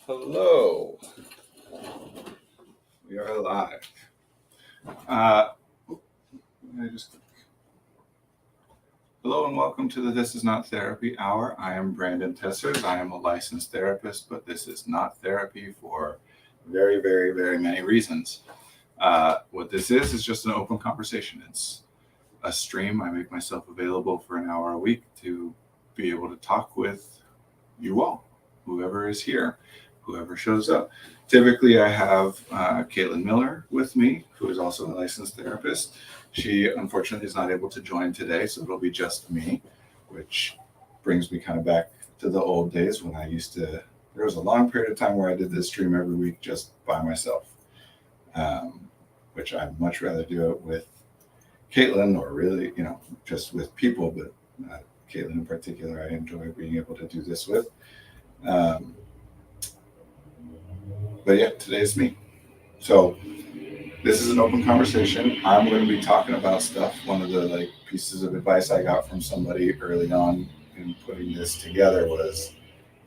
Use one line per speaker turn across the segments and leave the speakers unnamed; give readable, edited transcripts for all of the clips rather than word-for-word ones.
Hello, we are live. Uh, I just Hello and welcome to the This Is Not Therapy Hour. I am Brandon Tessers. I am a licensed therapist, but this is not therapy for very, very, very many reasons. What this is just an open conversation. It's a stream. I make myself available for an hour a week to be able to talk with you all, whoever is here, whoever shows up. Typically, I have Caitlin Miller with me, who is also a licensed therapist. She unfortunately is not able to join today, so it'll be just me, which brings me kind of back to the old days when I used to. There was a long period of time where I did this stream every week just by myself, which I'd much rather do it with Caitlin or really, just with people, but Caitlin in particular, I enjoy being able to do this with. But yeah, today's me. So this is an open conversation. I'm going to be talking about stuff. One of the pieces of advice I got from somebody early on in putting this together was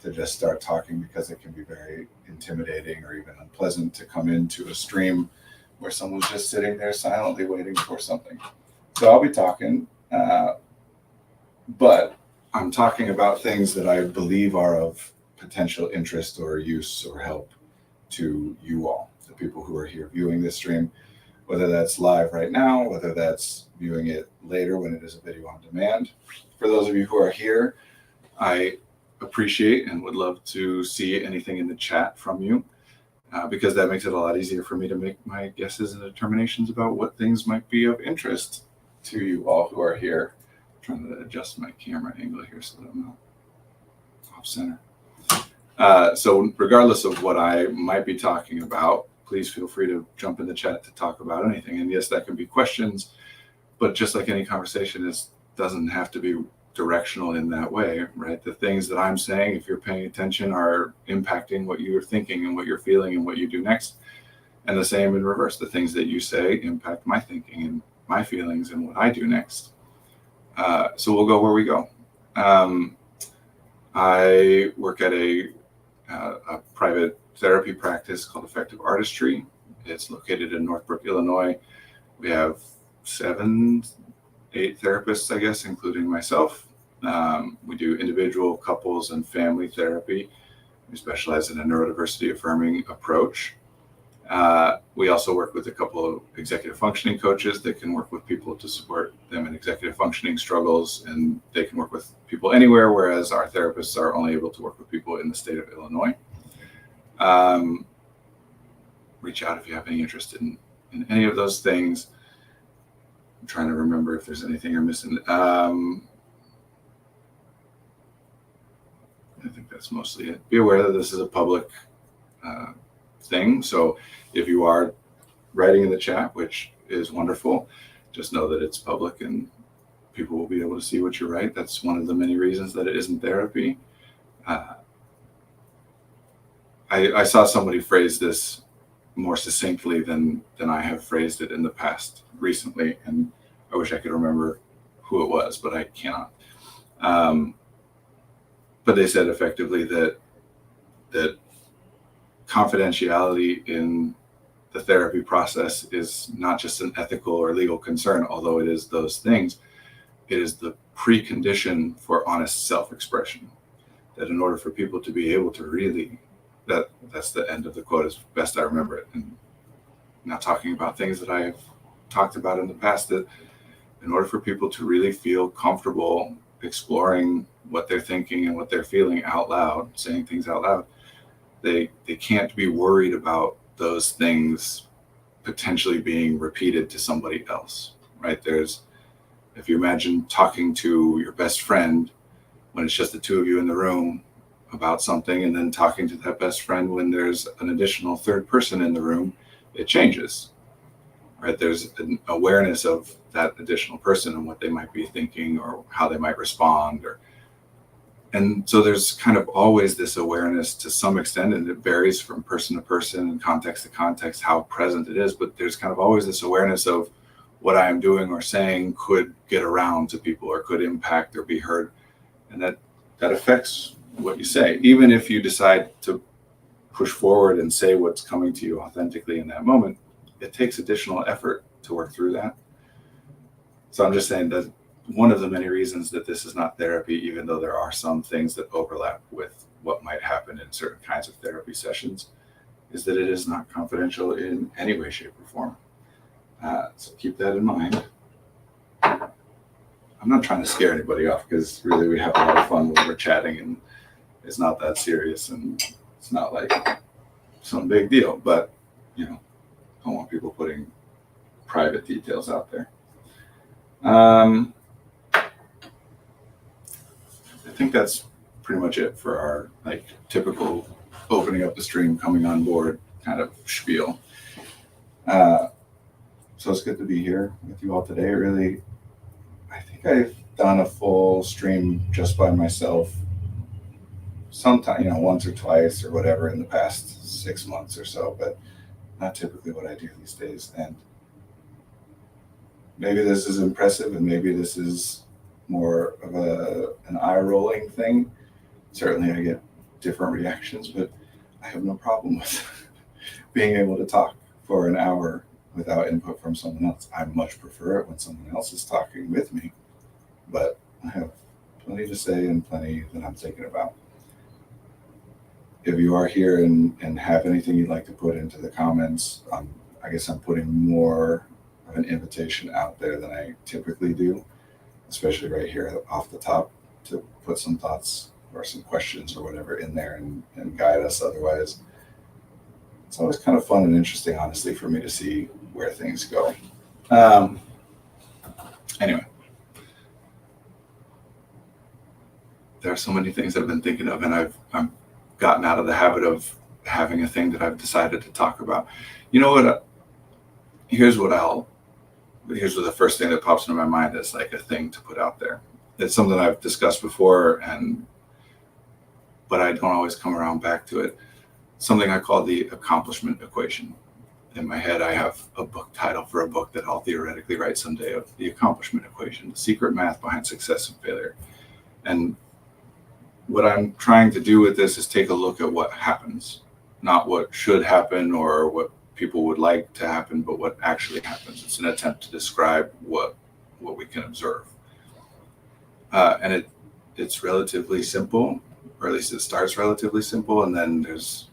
to just start talking, because it can be very intimidating or even unpleasant to come into a stream where someone's just sitting there silently waiting for something. So I'll be talking, but I'm talking about things that I believe are of potential interest or use or help to you all, the people who are here viewing this stream, whether that's live right now, whether that's viewing it later when it is a video on demand. For those of you who are here, I appreciate and would love to see anything in the chat from you, because that makes it a lot easier for me to make my guesses and determinations about what things might be of interest to you all who are here. I'm trying to adjust my camera angle here so that I'm not off center. So regardless of what I might be talking about, please feel free to jump in the chat to talk about anything. And yes, that can be questions, but just like any conversation, it doesn't have to be directional in that way, right? The things that I'm saying, if you're paying attention, are impacting what you're thinking and what you're feeling and what you do next. And the same in reverse. The things that you say impact my thinking and my feelings and what I do next. So we'll go where we go. I work at a private therapy practice called Effective Artistry. It's located in Northbrook, Illinois. We have 8 therapists, I guess, including myself. We do individual, couples, and family therapy. We specialize in a neurodiversity affirming approach. We also work with a couple of executive functioning coaches that can work with people to support them in executive functioning struggles, and they can work with people anywhere, whereas our therapists are only able to work with people in the state of Illinois. Reach out if you have any interest in any of those things. I'm trying to remember if there's anything I'm missing. I think that's mostly it. Be aware that this is a public thing. So if you are writing in the chat, which is wonderful, just know that it's public and people will be able to see what you write. That's one of the many reasons that it isn't therapy. I saw somebody phrase this more succinctly than I have phrased it in the past recently, and I wish I could remember who it was, but I cannot. But they said effectively that confidentiality in the therapy process is not just an ethical or legal concern, although it is those things. It is the precondition for honest self-expression. That in order for people to be able to really, that's the end of the quote as best I remember it. And not talking about things that I have talked about in the past, that in order for people to really feel comfortable exploring what they're thinking and what they're feeling out loud, saying things out loud, they can't be worried about those things potentially being repeated to somebody else, right? If you imagine talking to your best friend when it's just the two of you in the room about something, and then talking to that best friend when there's an additional third person in the room, it changes, right? There's an awareness of that additional person and what they might be thinking or how they might respond, and so there's kind of always this awareness to some extent, and it varies from person to person and context to context how present it is, but there's kind of always this awareness of what I am doing or saying could get around to people or could impact or be heard, and that affects what you say, even if you decide to push forward and say what's coming to you authentically in that moment, it takes additional effort to work through that. So I'm just saying that one of the many reasons that this is not therapy, even though there are some things that overlap with what might happen in certain kinds of therapy sessions, is that it is not confidential in any way, shape, or form. So keep that in mind. I'm not trying to scare anybody off, because really we have a lot of fun when we're chatting, and it's not that serious, and it's not like some big deal, but I don't want people putting private details out there. I think that's pretty much it for our typical opening up the stream, coming on board kind of spiel. So it's good to be here with you all today. Really, I think I've done a full stream just by myself sometime, once or twice or whatever in the past 6 months or so, but not typically what I do these days. And maybe this is impressive, and maybe this is more of an eye-rolling thing. Certainly I get different reactions, but I have no problem with being able to talk for an hour without input from someone else. I much prefer it when someone else is talking with me, but I have plenty to say and plenty that I'm thinking about. If you are here and have anything you'd like to put into the comments, I guess I'm putting more of an invitation out there than I typically do, especially right here off the top, to put some thoughts or some questions or whatever in there and guide us. Otherwise, it's always kind of fun and interesting, honestly, for me to see where things go. Anyway, there are so many things I've been thinking of, and I've gotten out of the habit of having a thing that I've decided to talk about. You know what? Here's what the first thing that pops into my mind is like a thing to put out there. It's something I've discussed before, but I don't always come around back to it. Something I call the accomplishment equation. In my head, I have a book title for a book that I'll theoretically write someday, of the accomplishment equation, the secret math behind success and failure. And what I'm trying to do with this is take a look at what happens, not what should happen or what people would like to happen, but what actually happens. It's an attempt to describe what we can observe. And it's relatively simple, or at least it starts relatively simple, and then there's,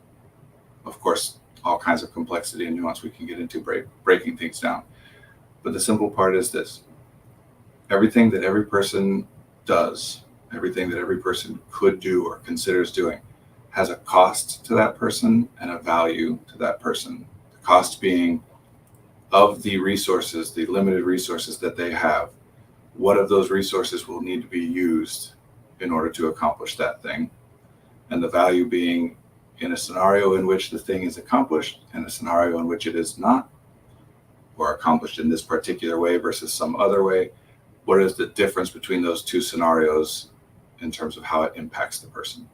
of course, all kinds of complexity and nuance we can get into breaking things down. But the simple part is this: everything that every person does, everything that every person could do or considers doing, has a cost to that person and a value to that person. The cost being of the resources, the limited resources that they have, what of those resources will need to be used in order to accomplish that thing. And the value being, in a scenario in which the thing is accomplished and a scenario in which it is not, or accomplished in this particular way versus some other way, what is the difference between those two scenarios in terms of how it impacts the person?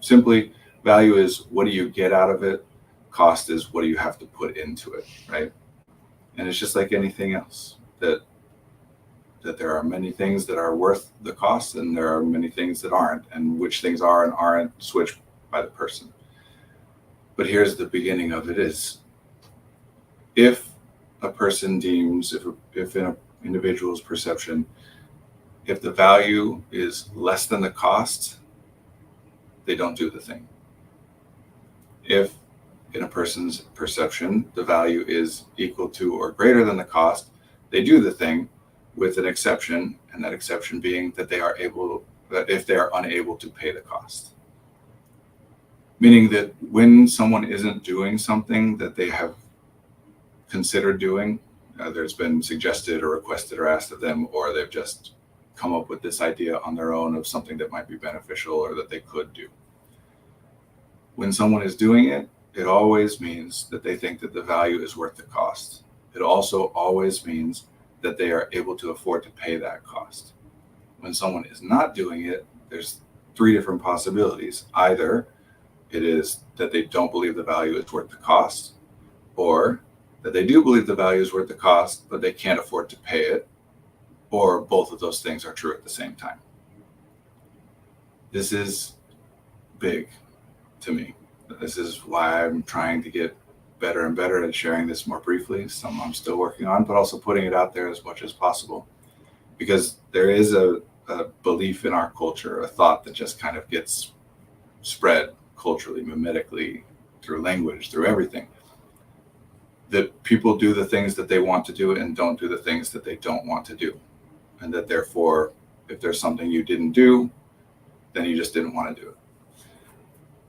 Simply, value is what do you get out of it? Cost is what do you have to put into it, right? And it's just like anything else, that there are many things that are worth the cost, and there are many things that aren't, and which things are and aren't switched by the person. But here's the beginning of it: is if a person deems, if in an individual's perception, if the value is less than the cost, they don't do the thing. If in a person's perception the value is equal to or greater than the cost, they do the thing, with an exception, and that exception being that if they are unable to pay the cost. Meaning that when someone isn't doing something that they have considered doing, there's been suggested or requested or asked of them, or they've just come up with this idea on their own of something that might be beneficial or that they could do. When someone is doing it, it always means that they think that the value is worth the cost. It also always means that they are able to afford to pay that cost. When someone is not doing it, there's three different possibilities. Either it is that they don't believe the value is worth the cost, or that they do believe the value is worth the cost, but they can't afford to pay it, or both of those things are true at the same time. This is big to me. This is why I'm trying to get better and better at sharing this more briefly. Some I'm still working on, but also putting it out there as much as possible. Because there is a belief in our culture, a thought that just kind of gets spread culturally, mimetically, through language, through everything, that people do the things that they want to do and don't do the things that they don't want to do. And that therefore, if there's something you didn't do, then you just didn't want to do it.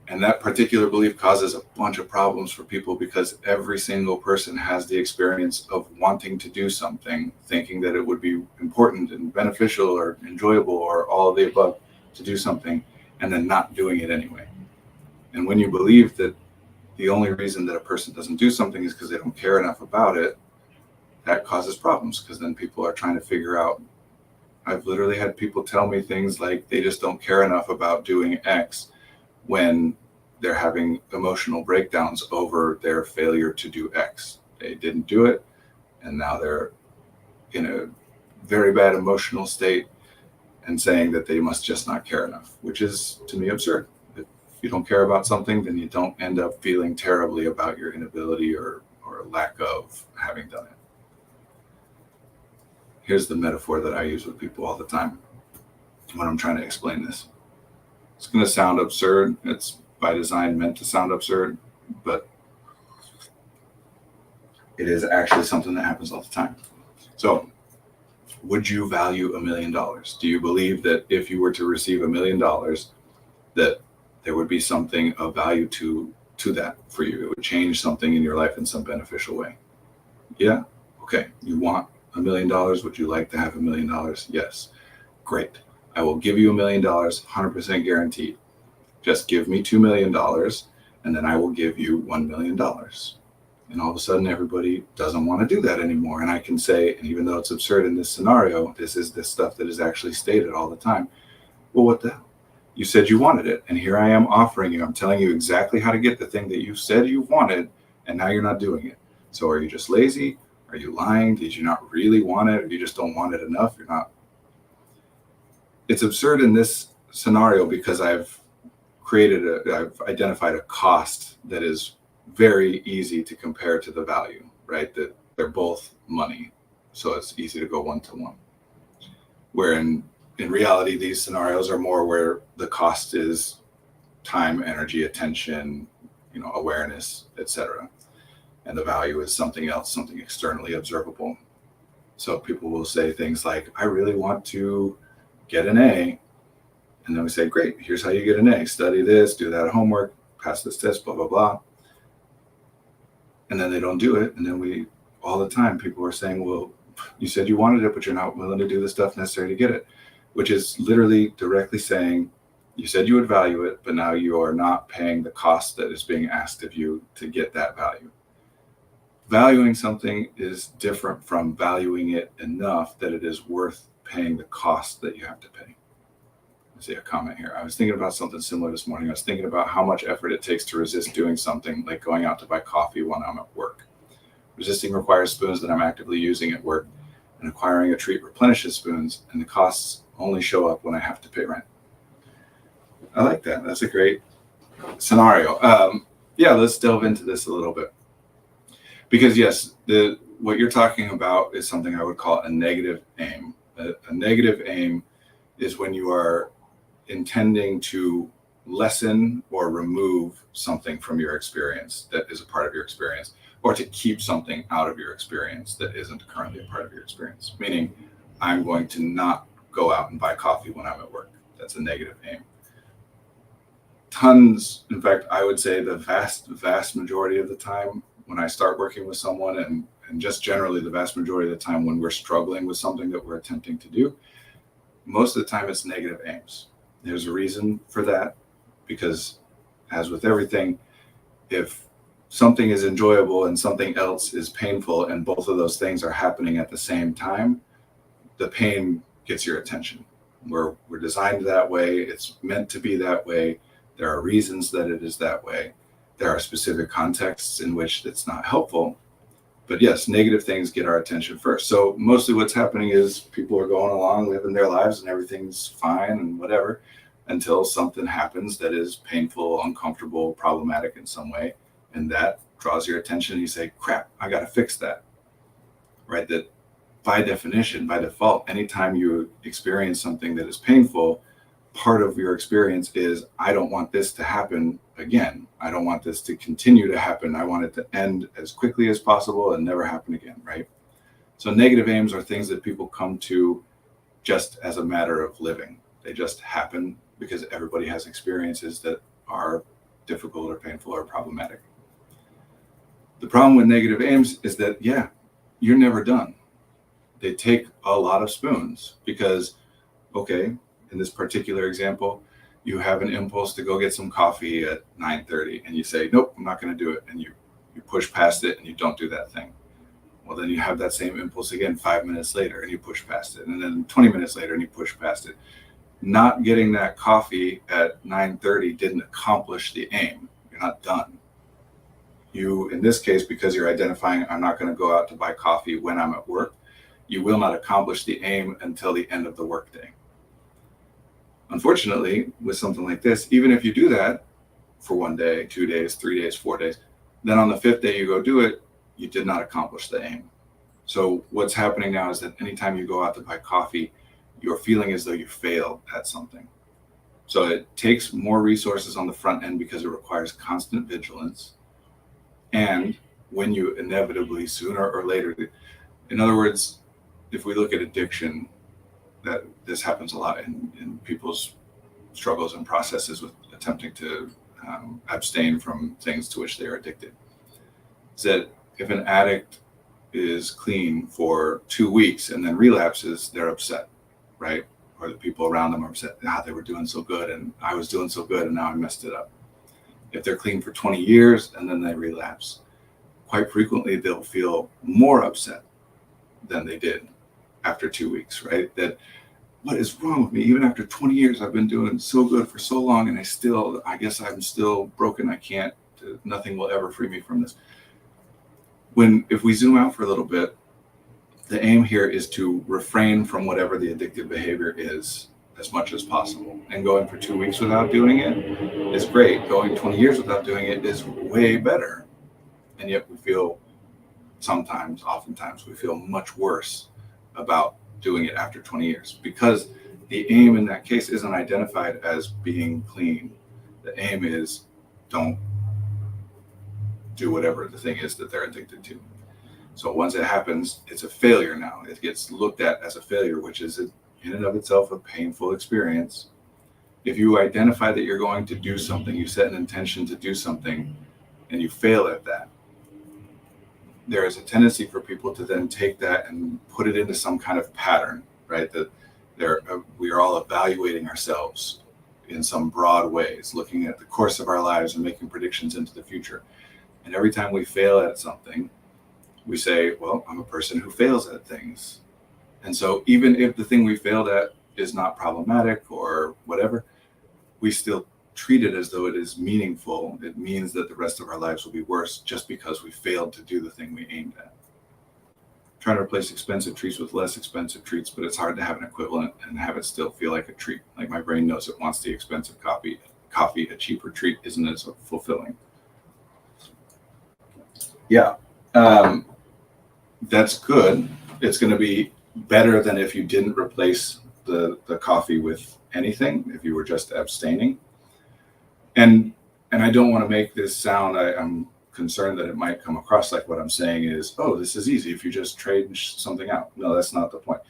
And that particular belief causes a bunch of problems for people, because every single person has the experience of wanting to do something, thinking that it would be important and beneficial or enjoyable or all of the above to do something, and then not doing it anyway. And when you believe that the only reason that a person doesn't do something is because they don't care enough about it, that causes problems, because then people are trying to figure out. I've literally had people tell me things like they just don't care enough about doing X when they're having emotional breakdowns over their failure to do X. They didn't do it, and now they're in a very bad emotional state and saying that they must just not care enough, which is, to me, absurd. If you don't care about something, then you don't end up feeling terribly about your inability or lack of having done it. Here's the metaphor that I use with people all the time when I'm trying to explain this. It's going to sound absurd. It's by design meant to sound absurd, but it is actually something that happens all the time. So, would you value $1 million? Do you believe that if you were to receive $1 million, that there would be something of value to that for you? It would change something in your life in some beneficial way? Yeah. Okay. You want $1 million? Would you like to have $1 million? Yes. Great. I will give you $1 million, 100% guaranteed. Just give me $2 million, and then I will give you $1 million. And all of a sudden, everybody doesn't want to do that anymore. And I can say, and even though it's absurd in this scenario, this is the stuff that is actually stated all the time. Well, what the hell? You said you wanted it, and here I am offering you. I'm telling you exactly how to get the thing that you said you wanted, and now you're not doing it. So are you just lazy? Are you lying? Did you not really want it? Or you just don't want it enough? You're not. It's absurd in this scenario because I've identified a cost that is very easy to compare to the value, right? That they're both money. So it's easy to go one to one. Where in reality, these scenarios are more where the cost is time, energy, attention, awareness, etc. And the value is something else, something externally observable. So people will say things like, I really want to get an A. And then we say, great, here's how you get an A. Study this, do that homework, pass this test, blah, blah, blah. And then they don't do it. And then all the time, people are saying, well, you said you wanted it, but you're not willing to do the stuff necessary to get it, which is literally directly saying, you said you would value it, but now you are not paying the cost that is being asked of you to get that value. Valuing something is different from valuing it enough that it is worth paying the cost that you have to pay. I see a comment here. I was thinking about something similar this morning. I was thinking about how much effort it takes to resist doing something like going out to buy coffee when I'm at work. Resisting requires spoons that I'm actively using at work, and acquiring a treat replenishes spoons, and the costs only show up when I have to pay rent. I like that. That's a great scenario. Yeah, let's delve into this a little bit. Because yes, what you're talking about is something I would call a negative aim. A negative aim is when you are intending to lessen or remove something from your experience that is a part of your experience, or to keep something out of your experience that isn't currently a part of your experience. Meaning, I'm going to not go out and buy coffee when I'm at work. That's a negative aim. Tons, in fact, I would say the vast majority of the time when I start working with someone, and just generally the vast majority of the time when we're struggling with something that we're attempting to do, most of the time it's negative aims. There's a reason for that, because as with everything, if something is enjoyable and something else is painful, and both of those things are happening at the same time, the pain gets your attention. We're designed that way. It's meant to be that way. There are reasons that it is that way. There are specific contexts in which it's not helpful. But yes, negative things get our attention first. So mostly what's happening is people are going along, living their lives, and everything's fine and whatever. until something happens that is painful, uncomfortable, problematic in some way. And that draws your attention. You say, crap, I got to fix that. Right? That by definition, by default, anytime you experience something that is painful, part of your experience is, I don't want this to happen again. I don't want this to continue to happen. I want it to end as quickly as possible and never happen again, right? So negative aims are things that people come to just as a matter of living. They just happen because everybody has experiences that are difficult or painful or problematic. The problem with negative aims is that, yeah, you're never done. They take a lot of spoons because, okay, in this particular example, you have an impulse to go get some coffee at 9:30 and you say, nope, I'm not going to do it. And you push past it and you don't do that thing. Well, then you have that same impulse again 5 minutes later and you push past it. And then 20 minutes later and you push past it. Not getting that coffee at 9:30 didn't accomplish the aim. You're not done. You, in this case, because you're identifying, I'm not going to go out to buy coffee when I'm at work, you will not accomplish the aim until the end of the workday. Unfortunately, with something like this, even if you do that for 1 day, 2 days, 3 days, 4 days, then on the 5th day you go do it, you did not accomplish the aim. So what's happening now is that anytime you go out to buy coffee, you're feeling as though you failed at something. So it takes more resources on the front end because it requires constant vigilance. And when you inevitably, sooner or later, in other words, if we look at addiction, that this happens a lot in people's struggles and processes with attempting to abstain from things to which they are addicted. Is that if an addict is clean for 2 weeks and then relapses, they're upset, right? Or the people around them are upset. They were doing so good and I was doing so good and now I messed it up. If they're clean for 20 years and then they relapse, quite frequently they'll feel more upset than they did after 2 weeks, right? That what is wrong with me? Even after 20 years, I've been doing so good for so long, and I guess I'm still broken. Nothing will ever free me from this. If we zoom out for a little bit, the aim here is to refrain from whatever the addictive behavior is as much as possible. And going for 2 weeks without doing it is great. Going 20 years without doing it is way better. And yet we feel oftentimes we feel much worse about doing it after 20 years because the aim in that case isn't identified as being clean. The aim is don't do whatever the thing is that they're addicted to. So once it happens, it's a failure now. It gets looked at as a failure, which is in and of itself a painful experience. If you identify that you're going to do something, you set an intention to do something, and you fail at that, there is a tendency for people to then take that and put it into some kind of pattern, right? That we are all evaluating ourselves in some broad ways, looking at the course of our lives and making predictions into the future. And every time we fail at something, we say, well, I'm a person who fails at things. And so even if the thing we failed at is not problematic or whatever, we still treat it as though it is meaningful. It means that the rest of our lives will be worse just because we failed to do the thing we aimed at. Trying to replace expensive treats with less expensive treats, but it's hard to have an equivalent and have it still feel like a treat. Like my brain knows it wants the expensive coffee, a cheaper treat isn't as fulfilling. Yeah, that's good. It's going to be better than if you didn't replace the coffee with anything, if you were just abstaining. And I don't want to make this sound, I'm concerned that it might come across like what I'm saying is, oh, this is easy if you just trade something out. No, that's not the point.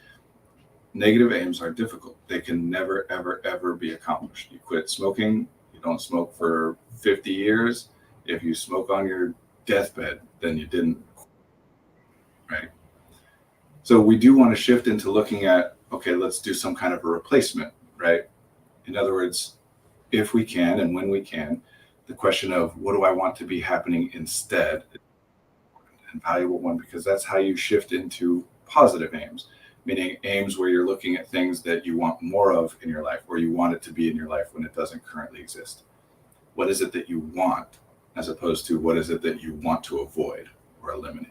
Negative aims are difficult. They can never, ever, ever be accomplished. You quit smoking, you don't smoke for 50 years. If you smoke on your deathbed, then you didn't, right? So we do want to shift into looking at, okay, let's do some kind of a replacement, right? In other words, if we can and when we can, the question of what do I want to be happening instead is a valuable one, because that's how you shift into positive aims, meaning aims where you're looking at things that you want more of in your life, or you want it to be in your life when it doesn't currently exist. What is it that you want, as opposed to what is it that you want to avoid or eliminate?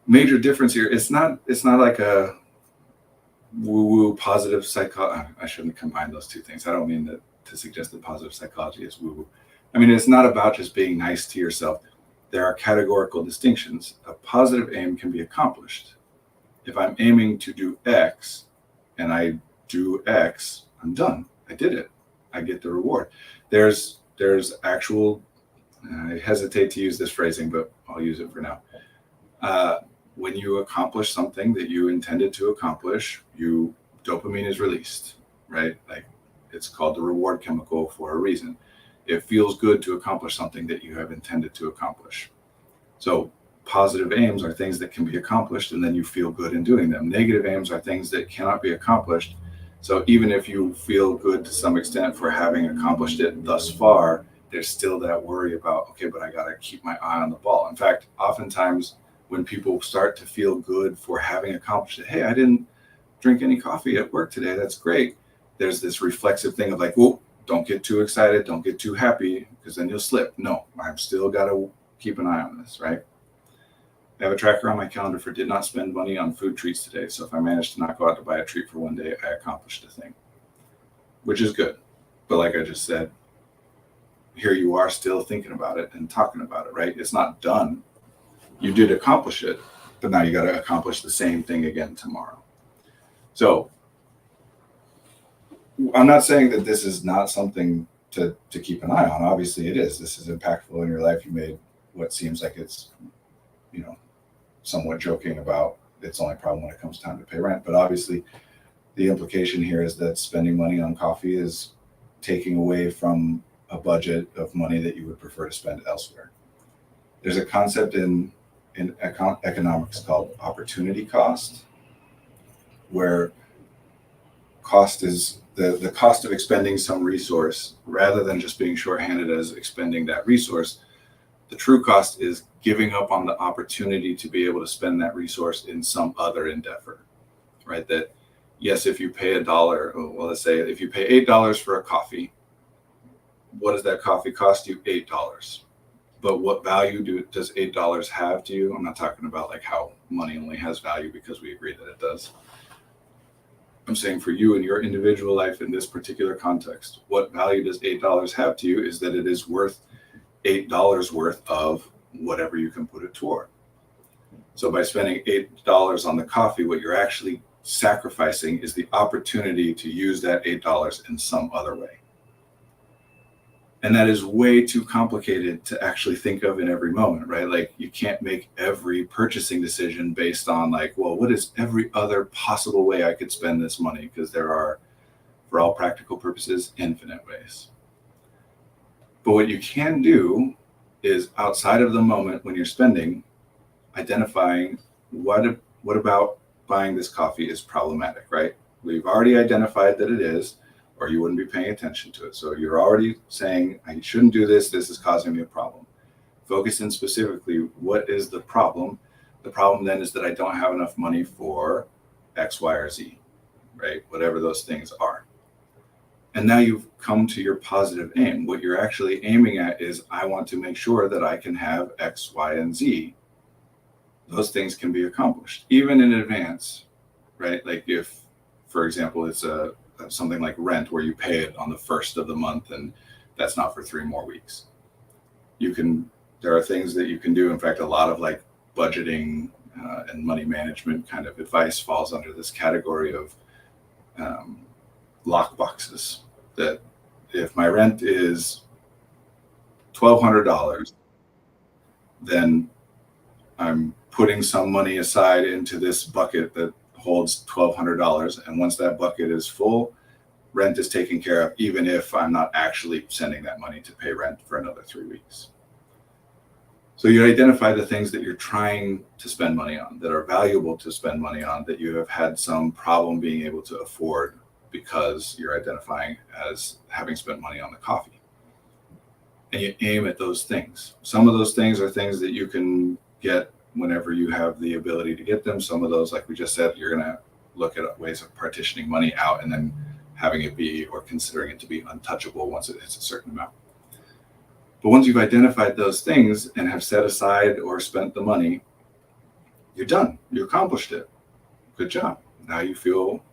Major difference here. It's not like woo-woo positive psychology. I shouldn't combine those two things. I don't mean to suggest that positive psychology is woo-woo. I mean, it's not about just being nice to yourself. There are categorical distinctions. A positive aim can be accomplished. If I'm aiming to do X and I do X, I'm done. I did it. I get the reward. There's actual, I hesitate to use this phrasing, but I'll use it for now. When you accomplish something that you intended to accomplish, dopamine is released, right? Like, it's called the reward chemical for a reason. It feels good to accomplish something that you have intended to accomplish. So positive aims are things that can be accomplished, and then you feel good in doing them. Negative aims are things that cannot be accomplished. So even if you feel good to some extent for having accomplished it thus far, there's still that worry about, okay, but I got to keep my eye on the ball. In fact, oftentimes when people start to feel good for having accomplished it, hey, I didn't drink any coffee at work today, that's great. There's this reflexive thing of like, whoa, don't get too excited, don't get too happy, because then you'll slip. No, I've still got to keep an eye on this, right? I have a tracker on my calendar for did not spend money on food treats today. So if I manage to not go out to buy a treat for one day, I accomplished a thing, which is good. But like I just said, here you are still thinking about it and talking about it, right? It's not done. You did accomplish it, but now you got to accomplish the same thing again tomorrow. So I'm not saying that this is not something to keep an eye on. Obviously it is. This is impactful in your life. You made what seems like it's, somewhat joking about it's only a problem when it comes time to pay rent. But obviously the implication here is that spending money on coffee is taking away from a budget of money that you would prefer to spend elsewhere. There's a concept in economics called opportunity cost, where cost is the cost of expending some resource rather than just being shorthanded as expending that resource. The true cost is giving up on the opportunity to be able to spend that resource in some other endeavor, right? That yes, if you pay $1, well, let's say if you pay $8 for a coffee, what does that coffee cost you? $8. But what value does $8 have to you? I'm not talking about like how money only has value because we agree that it does. I'm saying for you in your individual life in this particular context, what value does $8 have to you is that it is worth $8 worth of whatever you can put it toward. So by spending $8 on the coffee, what you're actually sacrificing is the opportunity to use that $8 in some other way. And that is way too complicated to actually think of in every moment, right? Like you can't make every purchasing decision based on like, well, what is every other possible way I could spend this money? Because there are, for all practical purposes, infinite ways. But what you can do is outside of the moment when you're spending, identifying what about buying this coffee is problematic, right? We've already identified that it is, or you wouldn't be paying attention to it. So you're already saying, I shouldn't do this. This is causing me a problem. Focus in specifically, what is the problem? The problem then is that I don't have enough money for X, Y, or Z, right? Whatever those things are. And now you've come to your positive aim. What you're actually aiming at is, I want to make sure that I can have X, Y, and Z. Those things can be accomplished, even in advance, right? Like if, for example, it's something like rent where you pay it on the first of the month and that's not for 3 more weeks. There are things that you can do. In fact, a lot of like budgeting and money management kind of advice falls under this category of lock boxes. That if my rent is $1,200, then I'm putting some money aside into this bucket that holds $1,200. And once that bucket is full, rent is taken care of, even if I'm not actually sending that money to pay rent for another 3 weeks. So you identify the things that you're trying to spend money on, that are valuable to spend money on, that you have had some problem being able to afford because you're identifying as having spent money on the coffee. And you aim at those things. Some of those things are things that you can get whenever you have the ability to get them. Some of those, like we just said, you're going to look at ways of partitioning money out and then having it be, or considering it to be untouchable once it hits a certain amount. But once you've identified those things and have set aside or spent the money, you're done. You accomplished it. Good job. Now you feel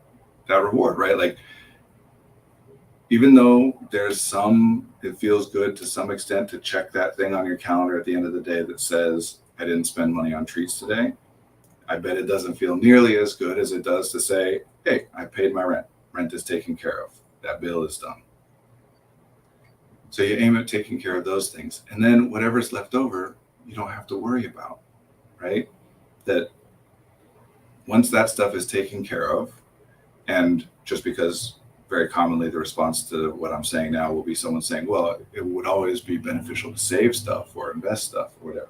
that reward, right? Like, even though it feels good to some extent to check that thing on your calendar at the end of the day that says, I didn't spend money on treats today. I bet it doesn't feel nearly as good as it does to say, hey, I paid my rent. Rent is taken care of. That bill is done. So you aim at taking care of those things. And then whatever's left over, you don't have to worry about, right? That once that stuff is taken care of, and just because very commonly the response to what I'm saying now will be someone saying, well, it would always be beneficial to save stuff or invest stuff or whatever.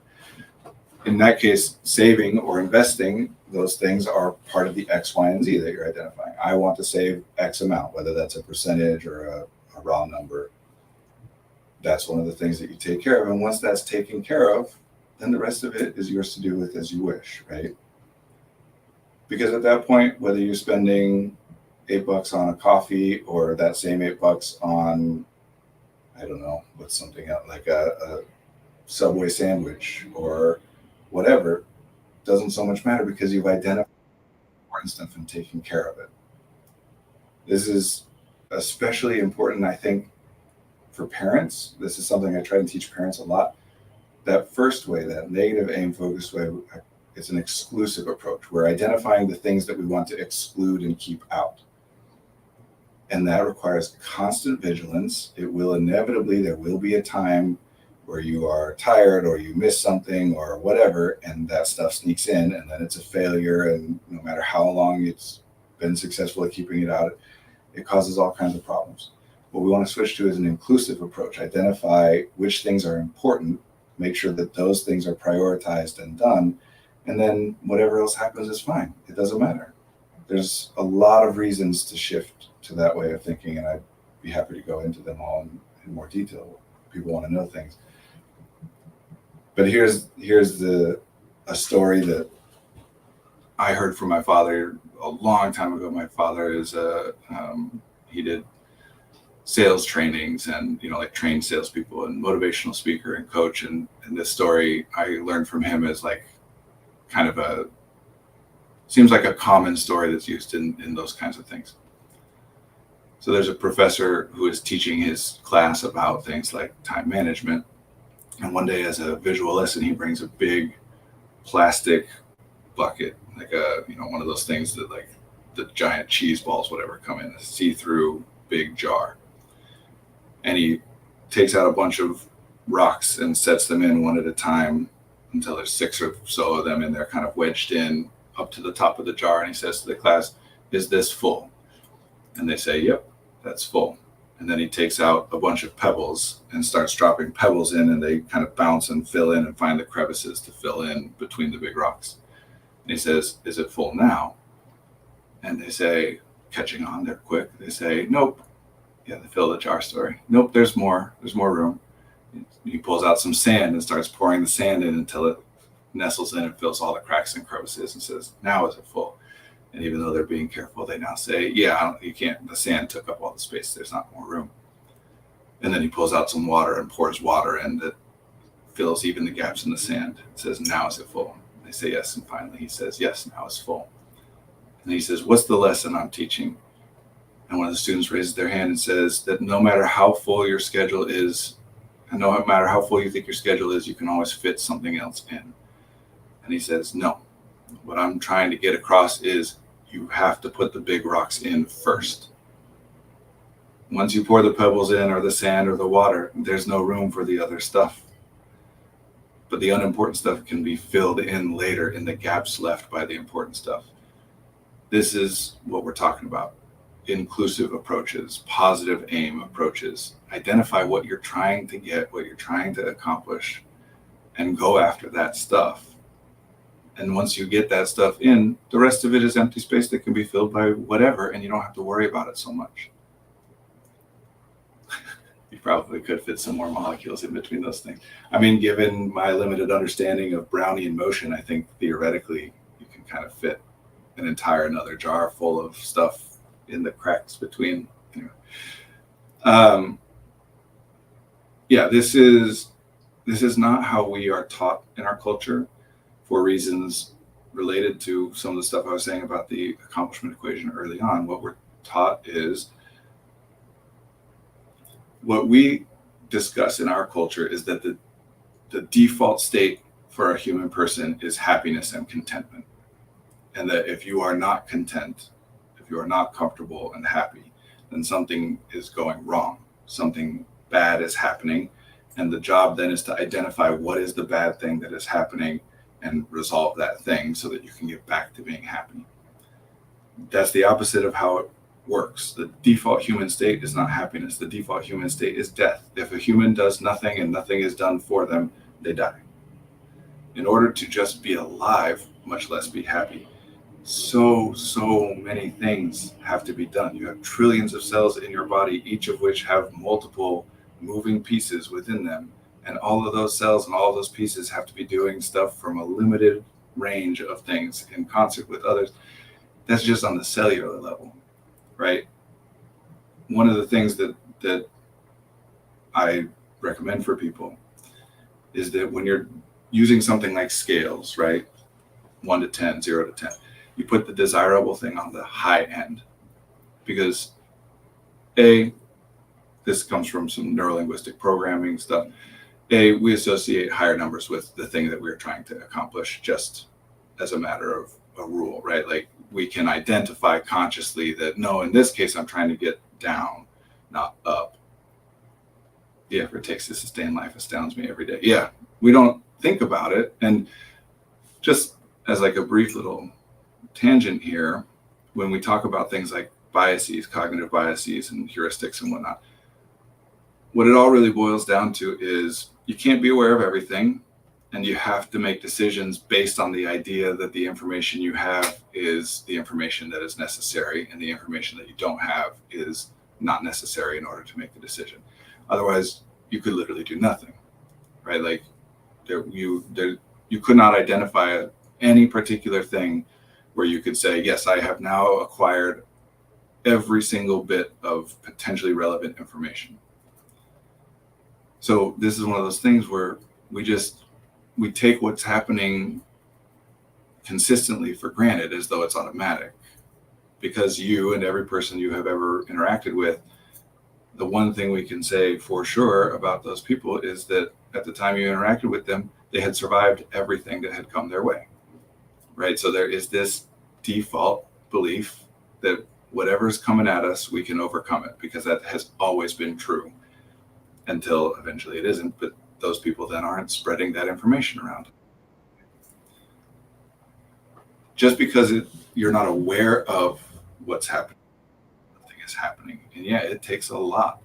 In that case, saving or investing, those things are part of the X, Y, and Z that you're identifying. I want to save X amount, whether that's a percentage or a raw number. That's one of the things that you take care of. And once that's taken care of, then the rest of it is yours to do with as you wish, right? Because at that point, whether you're spending $8 on a coffee or that same $8 on, I don't know, what's something else, like a Subway sandwich or whatever, doesn't so much matter because you've identified important stuff and taken care of it. This is especially important, I think, for parents. This is something I try to teach parents a lot. That first way, that negative aim focused way, it's an exclusive approach. We're identifying the things that we want to exclude and keep out. And that requires constant vigilance. It will inevitably, there will be a time where you are tired or you miss something or whatever, and that stuff sneaks in, and then it's a failure. And no matter how long it's been successful at keeping it out, it causes all kinds of problems. What we want to switch to is an inclusive approach. Identify which things are important, make sure that those things are prioritized and done, and then whatever else happens is fine. It doesn't matter. There's a lot of reasons to shift to that way of thinking, and I'd be happy to go into them all in more detail. People want to know things. But here's a story that I heard from my father a long time ago. My father is he did sales trainings and like trained salespeople and motivational speaker and coach. And this story I learned from him is like kind of seems like a common story that's used in those kinds of things. So there's a professor who is teaching his class about things like time management. And one day as a visual lesson, he brings a big plastic bucket, like one of those things that like the giant cheese balls, whatever, come in a see-through big jar. And he takes out a bunch of rocks and sets them in one at a time until there's 6 or so of them in there kind of wedged in up to the top of the jar. And he says to the class, is this full? And they say, yep, that's full. And then he takes out a bunch of pebbles and starts dropping pebbles in, and they kind of bounce and fill in and find the crevices to fill in between the big rocks. And he says, is it full now? And they say, catching on, they're quick. They say, nope. Yeah, the fill the jar story. Nope, there's more room. He pulls out some sand and starts pouring the sand in until it nestles in and fills all the cracks and crevices and says, now is it full? And even though they're being careful, they now say, yeah, you can't, the sand took up all the space. There's not more room. And then he pulls out some water and pours water in that fills even the gaps in the sand. It says, now is it full? And they say, yes. And finally he says, yes, now it's full. And he says, what's the lesson I'm teaching? And one of the students raises their hand and says that no matter how full your schedule is, and no matter how full you think your schedule is, you can always fit something else in. And he says, no. What I'm trying to get across is you have to put the big rocks in first. Once you pour the pebbles in or the sand or the water, there's no room for the other stuff. But the unimportant stuff can be filled in later in the gaps left by the important stuff. This is what we're talking about. Inclusive approaches, positive aim approaches. Identify what you're trying to get, what you're trying to accomplish, and go after that stuff. And once you get that stuff in, the rest of it is empty space that can be filled by whatever, and you don't have to worry about it so much. You probably could fit some more molecules in between those things. I mean, given my limited understanding of Brownian motion, I think theoretically you can kind of fit an entire another jar full of stuff in the cracks between. Anyway. This is not how we are taught in our culture, for reasons related to some of the stuff I was saying about the accomplishment equation early on. What we're taught is what we discuss in our culture is that the default state for a human person is happiness and contentment. And that if you are not content, if you are not comfortable and happy, then something is going wrong. Something bad is happening. And the job then is to identify what is the bad thing that is happening and resolve that thing so that you can get back to being happy. That's the opposite of how it works. The default human state is not happiness. The default human state is death. If a human does nothing and nothing is done for them, they die. In order to just be alive, much less be happy, so many things have to be done. You have trillions of cells in your body, each of which have multiple moving pieces within them. And all of those cells and all of those pieces have to be doing stuff from a limited range of things in concert with others. That's just on the cellular level, right? One of the things that I recommend for people is that when you're using something like scales, right? 1 to 10, 0 to 10, you put the desirable thing on the high end because this comes from some neurolinguistic programming stuff. We associate higher numbers with the thing that we're trying to accomplish just as a matter of a rule, right? Like we can identify consciously that, no, in this case, I'm trying to get down, not up. The effort it takes to sustain life astounds me every day. Yeah, we don't think about it. And just as like a brief little tangent here, when we talk about things like biases, cognitive biases and heuristics and whatnot, what it all really boils down to is you can't be aware of everything, and you have to make decisions based on the idea that the information you have is the information that is necessary, and the information that you don't have is not necessary in order to make the decision. Otherwise, you could literally do nothing, right? Like you could not identify any particular thing where you could say, yes, I have now acquired every single bit of potentially relevant information. So this is one of those things where we take what's happening consistently for granted as though it's automatic, because you and every person you have ever interacted with, the one thing we can say for sure about those people is that at the time you interacted with them, they had survived everything that had come their way, right? So there is this default belief that whatever's coming at us, we can overcome it, because that has always been true until eventually it isn't. But those people then aren't spreading that information around. Just because you're not aware of what's happening, nothing is happening. And yeah, it takes a lot.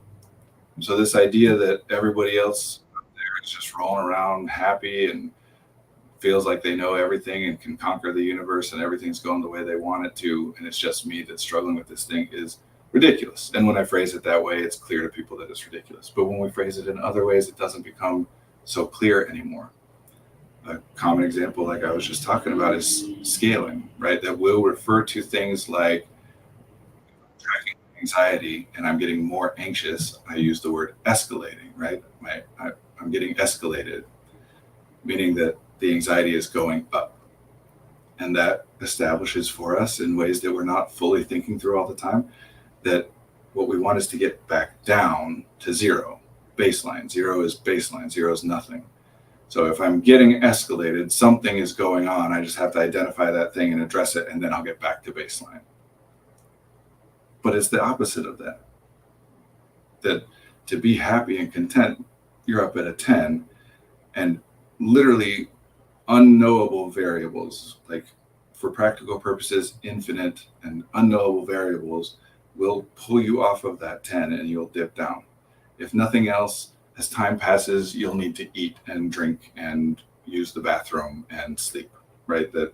So this idea that everybody else out there is just rolling around happy and feels like they know everything and can conquer the universe and everything's going the way they want it to, and it's just me that's struggling with this thing, is ridiculous. And when I phrase it that way, it's clear to people that it's ridiculous. But when we phrase it in other ways, it doesn't become so clear anymore. A common example, like I was just talking about, is scaling, right? That will refer to things like tracking anxiety and I'm getting more anxious. I use the word escalating, right? I'm getting escalated, meaning that the anxiety is going up. And that establishes for us, in ways that we're not fully thinking through all the time, that what we want is to get back down to zero, baseline. Zero is baseline, zero is nothing. So if I'm getting escalated, something is going on. I just have to identify that thing and address it, and then I'll get back to baseline. But it's the opposite of that. That to be happy and content, you're up at a 10, and literally unknowable variables, like for practical purposes, infinite and unknowable variables will pull you off of that 10 and you'll dip down. If nothing else, as time passes, you'll need to eat and drink and use the bathroom and sleep, right? That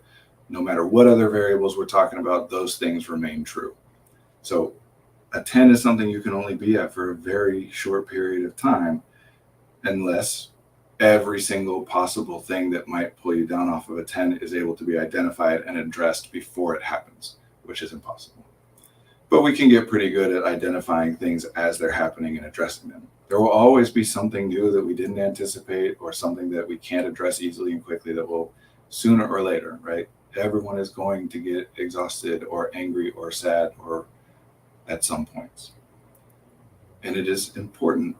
no matter what other variables we're talking about, those things remain true. So a 10 is something you can only be at for a very short period of time, unless every single possible thing that might pull you down off of a 10 is able to be identified and addressed before it happens, which is impossible. But we can get pretty good at identifying things as they're happening and addressing them. There will always be something new that we didn't anticipate, or something that we can't address easily and quickly, that will sooner or later, right? Everyone is going to get exhausted or angry or sad or at some points. And it is important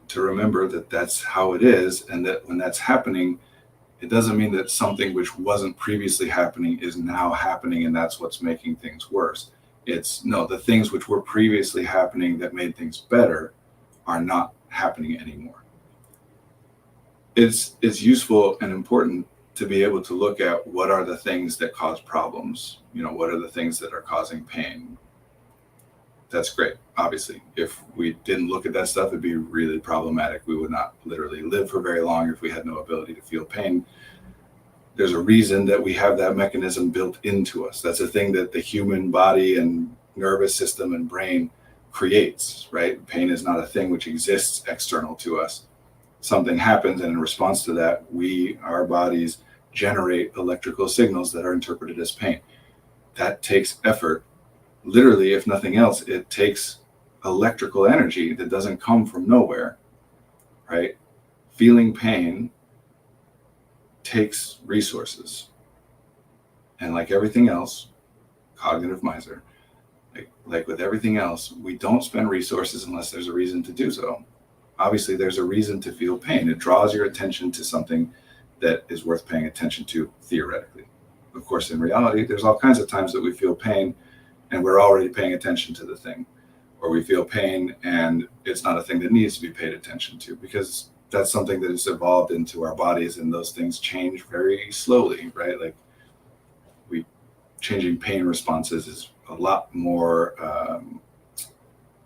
to remember that that's how it is, and that when that's happening, it doesn't mean that something which wasn't previously happening is now happening and that's what's making things worse. It's no, the things which were previously happening that made things better are not happening anymore. It's useful and important to be able to look at what are the things that cause problems. What are the things that are causing pain? That's great. Obviously, if we didn't look at that stuff, it'd be really problematic. We would not literally live for very long if we had no ability to feel pain. There's a reason that we have that mechanism built into us. That's a thing that the human body and nervous system and brain creates, right? Pain is not a thing which exists external to us. Something happens, and in response to that, our bodies generate electrical signals that are interpreted as pain. That takes effort. Literally, if nothing else, it takes electrical energy that doesn't come from nowhere, right? Feeling pain takes resources. And like everything else, cognitive miser, like with everything else, we don't spend resources unless there's a reason to do so. Obviously, there's a reason to feel pain. It draws your attention to something that is worth paying attention to, theoretically. Of course, in reality, there's all kinds of times that we feel pain and we're already paying attention to the thing, or we feel pain and it's not a thing that needs to be paid attention to, because that's something that has evolved into our bodies, and those things change very slowly, right? Like changing pain responses is a lot more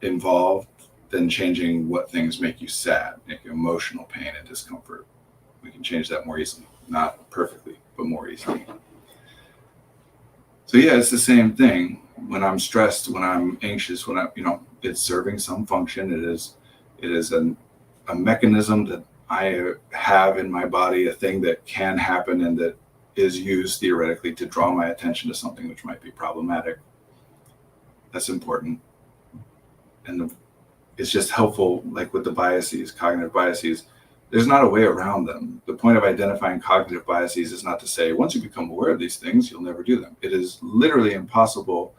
involved than changing what things make you sad, make you emotional pain and discomfort. We can change that more easily, not perfectly, but more easily. So yeah, it's the same thing. When I'm stressed, when I'm anxious, when it's serving some function. It is a mechanism that I have in my body, a thing that can happen and that is used theoretically to draw my attention to something which might be problematic. That's important. And it's just helpful, like with the biases, cognitive biases, there's not a way around them. The point of identifying cognitive biases is not to say, once you become aware of these things, you'll never do them. It is literally impossible.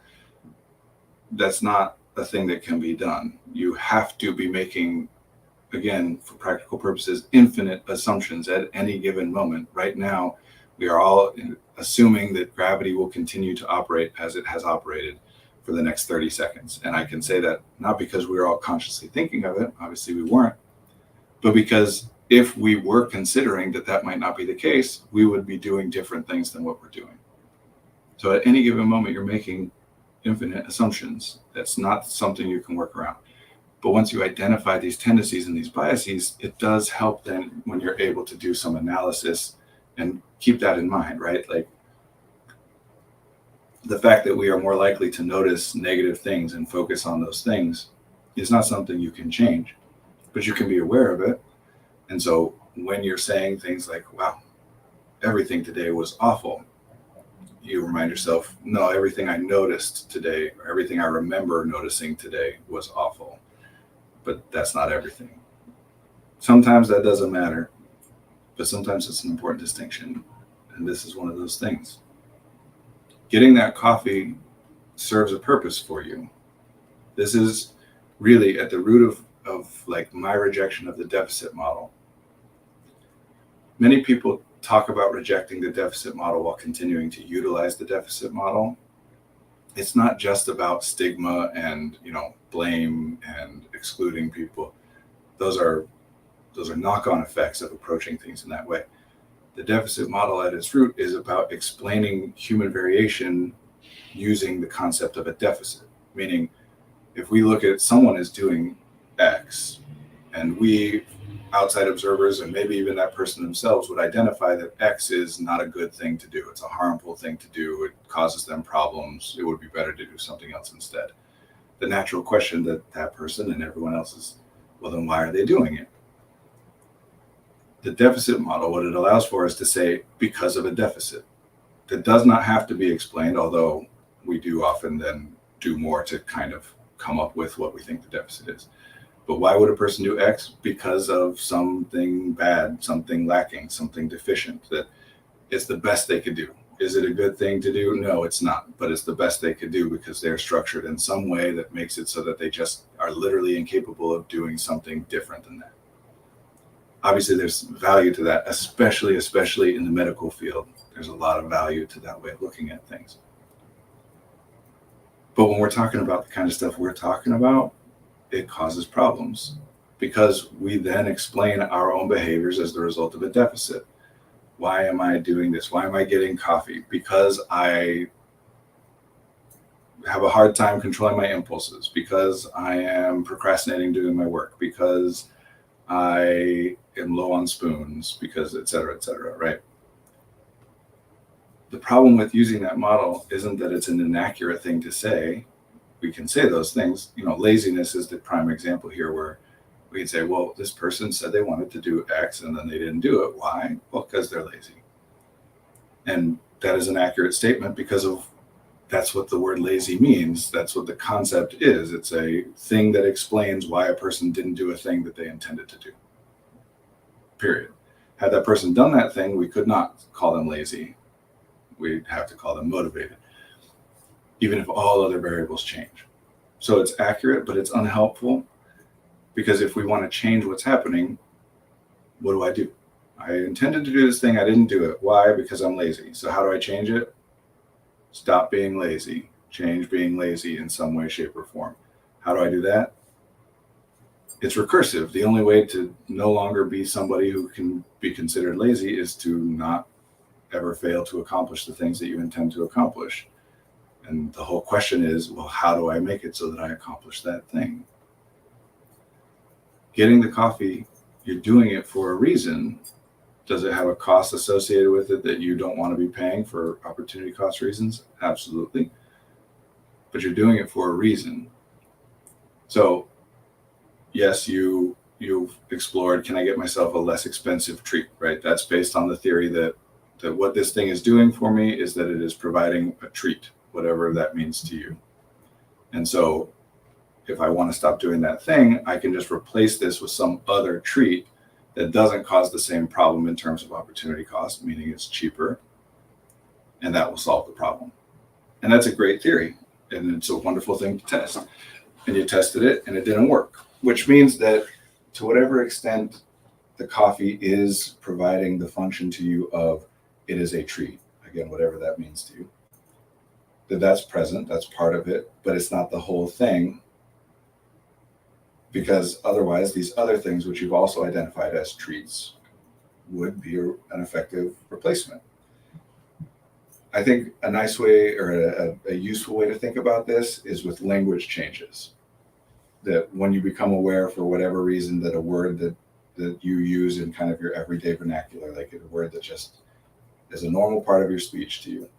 That's not a thing that can be done. You have to be making, again, for practical purposes, infinite assumptions at any given moment. Right now, we are all assuming that gravity will continue to operate as it has operated for the next 30 seconds. And I can say that not because we were all consciously thinking of it, obviously we weren't, but because if we were considering that that might not be the case, we would be doing different things than what we're doing. So at any given moment, you're making infinite assumptions. That's not something you can work around. But once you identify these tendencies and these biases, it does help then when you're able to do some analysis and keep that in mind, right? Like the fact that we are more likely to notice negative things and focus on those things is not something you can change, but you can be aware of it. And so when you're saying things like, wow, everything today was awful, you remind yourself, no, everything I noticed today, or everything I remember noticing today was awful. But that's not everything. Sometimes that doesn't matter, but sometimes it's an important distinction. And this is one of those things. Getting that coffee serves a purpose for you. This is really at the root of like my rejection of the deficit model. Many people talk about rejecting the deficit model while continuing to utilize the deficit model. It's not just about stigma and, blame and excluding people. Those are knock-on effects of approaching things in that way. The deficit model at its root is about explaining human variation using the concept of a deficit. Meaning, if we look at someone as doing X, and we, outside observers, and maybe even that person themselves, would identify that X is not a good thing to do. It's a harmful thing to do. It causes them problems. It would be better to do something else instead. The natural question that person and everyone else is, well, then why are they doing it? The deficit model, what it allows for is to say, because of a deficit. That does not have to be explained, although we do often then do more to kind of come up with what we think the deficit is. But why would a person do X? Because of something bad, something lacking, something deficient, that it's the best they could do. Is it a good thing to do? No, it's not, but it's the best they could do because they're structured in some way that makes it so that they just are literally incapable of doing something different than that. Obviously, there's value to that, especially in the medical field. There's a lot of value to that way of looking at things. But when we're talking about the kind of stuff we're talking about, it causes problems because we then explain our own behaviors as the result of a deficit. Why am I doing this? Why am I getting coffee? Because I have a hard time controlling my impulses, because I am procrastinating doing my work, because I am low on spoons, because et cetera, right? The problem with using that model isn't that it's an inaccurate thing to say. We can say those things. Laziness is the prime example here, where we can say, well, this person said they wanted to do X and then they didn't do it. Why? Well, because they're lazy. And that is an accurate statement because of that's what the word lazy means. That's what the concept is. It's a thing that explains why a person didn't do a thing that they intended to do. Period. Had that person done that thing, we could not call them lazy. We'd have to call them motivated, even if all other variables change. So it's accurate, but it's unhelpful. Because if we want to change what's happening, what do? I intended to do this thing. I didn't do it. Why? Because I'm lazy. So how do I change it? Stop being lazy. Change being lazy in some way, shape, or form. How do I do that? It's recursive. The only way to no longer be somebody who can be considered lazy is to not ever fail to accomplish the things that you intend to accomplish. And the whole question is, well, how do I make it so that I accomplish that thing? Getting the coffee, you're doing it for a reason. Does it have a cost associated with it that you don't want to be paying for opportunity cost reasons? Absolutely. But you're doing it for a reason. So yes, you've explored, can I get myself a less expensive treat, right? That's based on the theory that what this thing is doing for me is that it is providing a treat, whatever that means to you. And so if I want to stop doing that thing, I can just replace this with some other treat that doesn't cause the same problem in terms of opportunity cost, meaning it's cheaper, and that will solve the problem. And that's a great theory, and it's a wonderful thing to test. And you tested it, and it didn't work, which means that to whatever extent the coffee is providing the function to you of it is a treat, again, whatever that means to you, that's present, that's part of it, but it's not the whole thing. Because otherwise, these other things, which you've also identified as treats, would be an effective replacement. I think a nice way or a useful way to think about this is with language changes. That when you become aware, for whatever reason, that a word that you use in kind of your everyday vernacular, like a word that just is a normal part of your speech to you,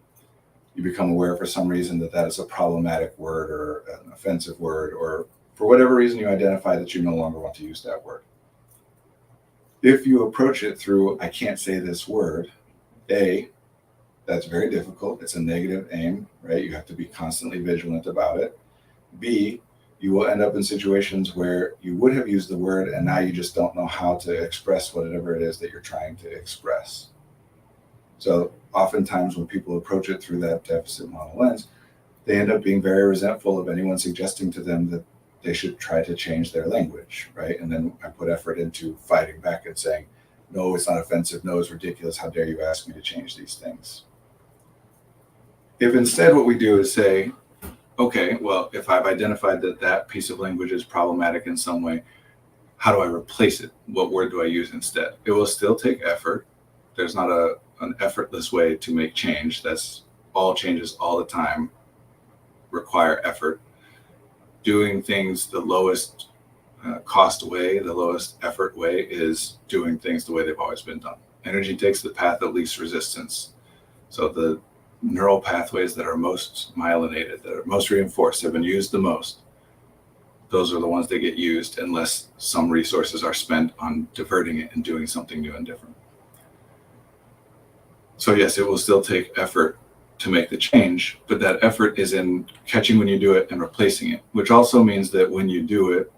you become aware for some reason that is a problematic word or an offensive word, or for whatever reason you identify that you no longer want to use that word. If you approach it through, I can't say this word, A, that's very difficult. It's a negative aim, right? You have to be constantly vigilant about it. B, you will end up in situations where you would have used the word and now you just don't know how to express whatever it is that you're trying to express. So oftentimes when people approach it through that deficit model lens, they end up being very resentful of anyone suggesting to them that they should try to change their language, right? And then I put effort into fighting back and saying, no, it's not offensive. No, it's ridiculous. How dare you ask me to change these things? If instead what we do is say, okay, well, if I've identified that piece of language is problematic in some way, how do I replace it? What word do I use instead? It will still take effort. There's not an effortless way to make change. That's all changes all the time require effort. Doing things the lowest cost way, the lowest effort way, is doing things the way they've always been done. Energy takes the path of least resistance. So the neural pathways that are most myelinated, that are most reinforced, have been used the most. Those are the ones that get used unless some resources are spent on diverting it and doing something new and different. So yes, it will still take effort to make the change, but that effort is in catching when you do it and replacing it, which also means that when you do it,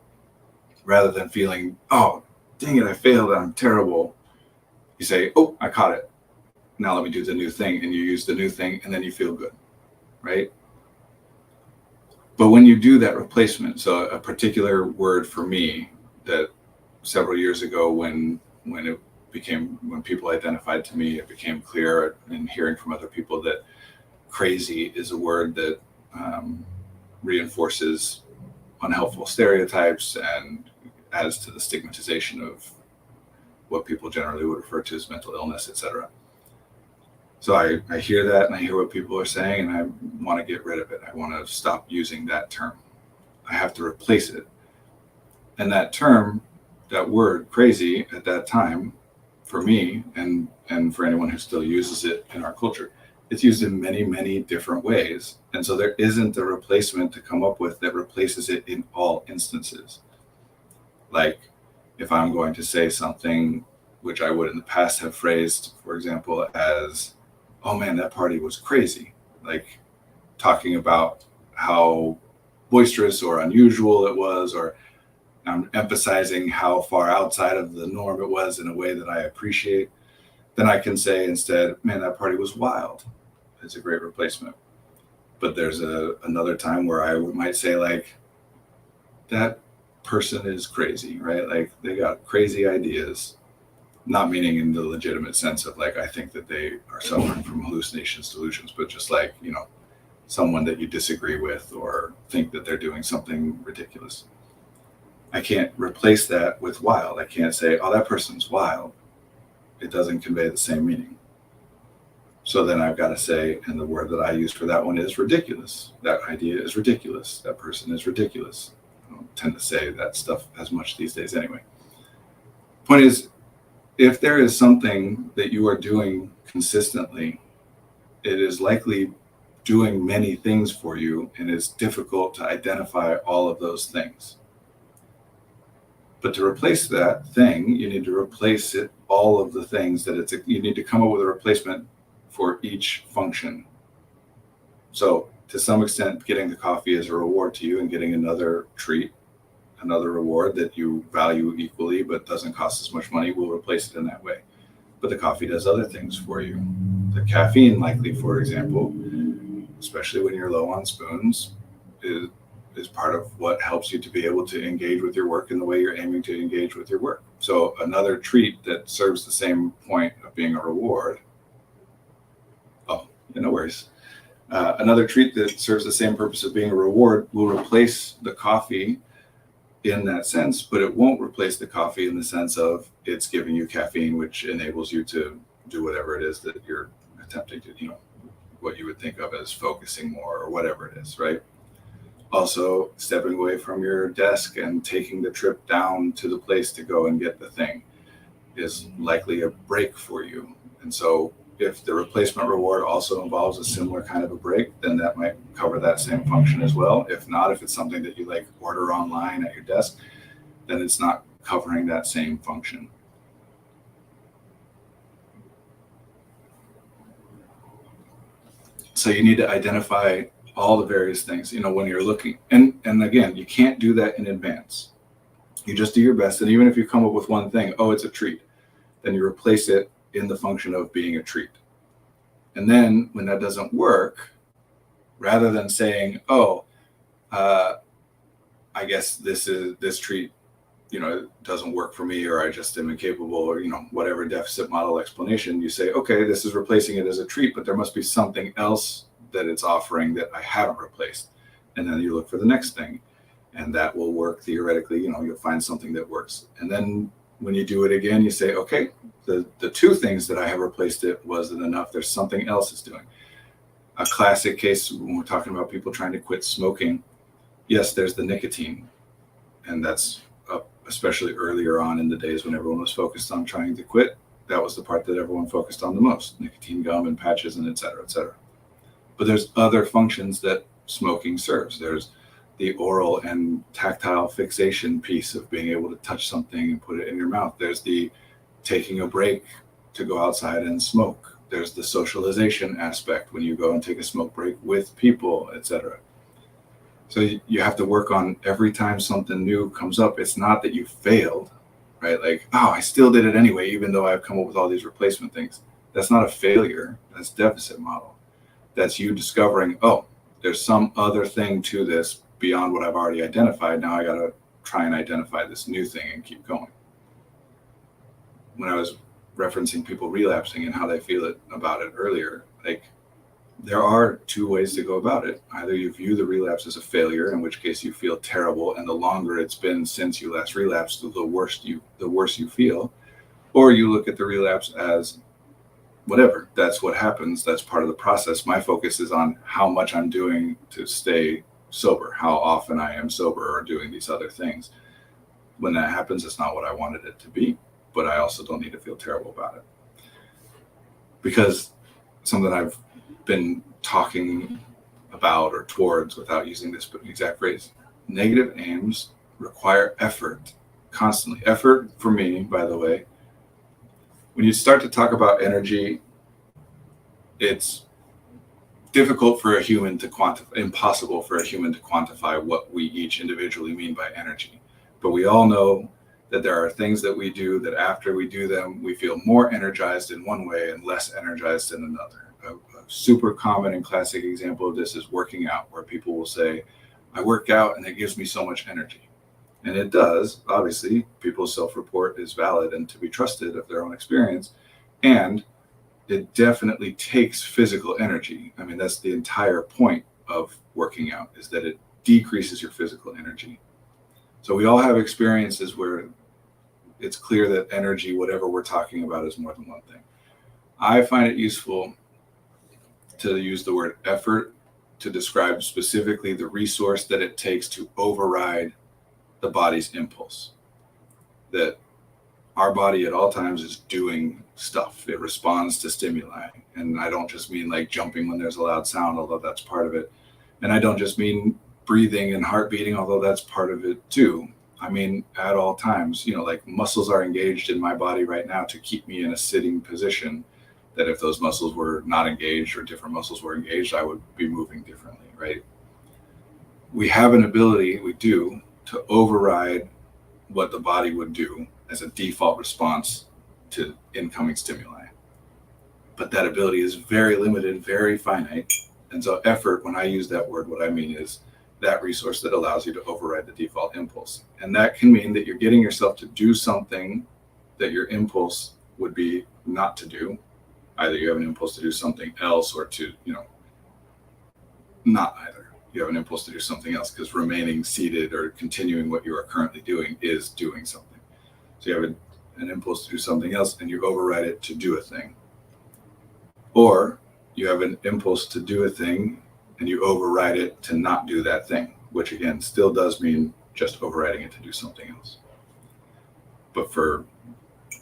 rather than feeling, oh, dang it, I failed, I'm terrible, you say, oh, I caught it. now let me do the new thing, and you use the new thing, and then you feel good, right? But when you do that replacement, so a particular word for me that several years ago when people identified to me, it became clear in hearing from other people that crazy is a word that reinforces unhelpful stereotypes and adds to the stigmatization of what people generally would refer to as mental illness, etc. So I hear that, and I hear what people are saying, and I want to get rid of it. I want to stop using that term. I have to replace it. And that term, that word crazy at that time, for me and for anyone who still uses it in our culture, it's used in many, many different ways. And so there isn't a replacement to come up with that replaces it in all instances. Like if I'm going to say something which I would in the past have phrased, for example, as, oh man, that party was crazy. Like talking about how boisterous or unusual it was, or I'm emphasizing how far outside of the norm it was in a way that I appreciate. Then I can say instead, man, that party was wild. It's a great replacement. But there's another time where I might say like, that person is crazy, right? Like they got crazy ideas, not meaning in the legitimate sense of like, I think that they are suffering from hallucinations, delusions, but just like, someone that you disagree with or think that they're doing something ridiculous. I can't replace that with wild. I can't say, oh, that person's wild. It doesn't convey the same meaning. So then I've got to say, and the word that I use for that one is ridiculous. That idea is ridiculous. That person is ridiculous. I don't tend to say that stuff as much these days anyway. Point is, if there is something that you are doing consistently, it is likely doing many things for you, and it's difficult to identify all of those things. But to replace that thing, you need to replace it, all of the things that you need to come up with a replacement for each function. So to some extent, getting the coffee is a reward to you, and getting another treat, another reward that you value equally but doesn't cost as much money, will replace it in that way. But the coffee does other things for you. The caffeine, likely, for example, especially when you're low on spoons, is part of what helps you to be able to engage with your work in the way you're aiming to engage with your work. So another treat that serves the same point of being a reward. Oh, yeah, no worries. Another treat that serves the same purpose of being a reward will replace the coffee in that sense, but it won't replace the coffee in the sense of it's giving you caffeine, which enables you to do whatever it is that you're attempting to, what you would think of as focusing more or whatever it is, right? Also, stepping away from your desk and taking the trip down to the place to go and get the thing is likely a break for you. And so if the replacement reward also involves a similar kind of a break, then that might cover that same function as well. If not, if it's something that you like order online at your desk, then it's not covering that same function. So you need to identify all the various things, when you're looking. And again, you can't do that in advance. You just do your best. And even if you come up with one thing, oh, it's a treat, then you replace it in the function of being a treat. And then when that doesn't work, rather than saying, oh, I guess this treat, doesn't work for me, or I just am incapable, or, whatever deficit model explanation, you say, okay, this is replacing it as a treat, but there must be something else that it's offering that I haven't replaced. And then you look for the next thing, and that will work theoretically. You'll find something that works. And then when you do it again, you say, okay, the two things that I have replaced it wasn't enough. There's something else it's doing. A classic case when we're talking about people trying to quit smoking, yes, there's the nicotine. And that's especially earlier on in the days when everyone was focused on trying to quit. That was the part that everyone focused on the most: nicotine gum and patches and et cetera, et cetera. But there's other functions that smoking serves. There's the oral and tactile fixation piece of being able to touch something and put it in your mouth. There's the taking a break to go outside and smoke. There's the socialization aspect when you go and take a smoke break with people, etc. So you have to work on every time something new comes up. It's not that you failed, right? Like, oh, I still did it anyway, even though I've come up with all these replacement things. That's not a failure. That's deficit model. That's you discovering, oh, there's some other thing to this beyond what I've already identified. Now I got to try and identify this new thing and keep going. When I was referencing people relapsing and how they feel about it earlier, like, there are two ways to go about it. Either you view the relapse as a failure, in which case you feel terrible, and the longer it's been since you last relapsed, the worse you feel, or you look at the relapse as whatever. That's what happens. That's part of the process. My focus is on how much I'm doing to stay sober, how often I am sober or doing these other things. When that happens, it's not what I wanted it to be, but I also don't need to feel terrible about it. Because something I've been talking about or towards, without using this exact phrase, negative aims require effort constantly. Effort for me, by the way, when you start to talk about energy, it's difficult for a human to quantify, impossible for a human to quantify what we each individually mean by energy. But we all know that there are things that we do that after we do them, we feel more energized in one way and less energized in another. A super common and classic example of this is working out, where people will say, I work out and it gives me so much energy. And it does. Obviously, people's self-report is valid and to be trusted of their own experience. And it definitely takes physical energy. I mean, that's the entire point of working out, is that it decreases your physical energy. So we all have experiences where it's clear that energy, whatever we're talking about, is more than one thing. I find it useful to use the word effort to describe specifically the resource that it takes to override the body's impulse. That our body at all times is doing stuff. It responds to stimuli. And I don't just mean like jumping when there's a loud sound, although that's part of it. And I don't just mean breathing and heart beating, although that's part of it too. I mean, at all times, like muscles are engaged in my body right now to keep me in a sitting position, that if those muscles were not engaged or different muscles were engaged, I would be moving differently, right? We have an ability, we do, to override what the body would do as a default response to incoming stimuli. But that ability is very limited, very finite. And so effort, when I use that word, what I mean is that resource that allows you to override the default impulse. And that can mean that you're getting yourself to do something that your impulse would be not to do. Either you have an impulse to do something else, or to, not either. You have an impulse to do something else, because remaining seated or continuing what you are currently doing is doing something. So you have an impulse to do something else and you override it to do a thing. Or you have an impulse to do a thing and you override it to not do that thing, which again still does mean just overriding it to do something else. But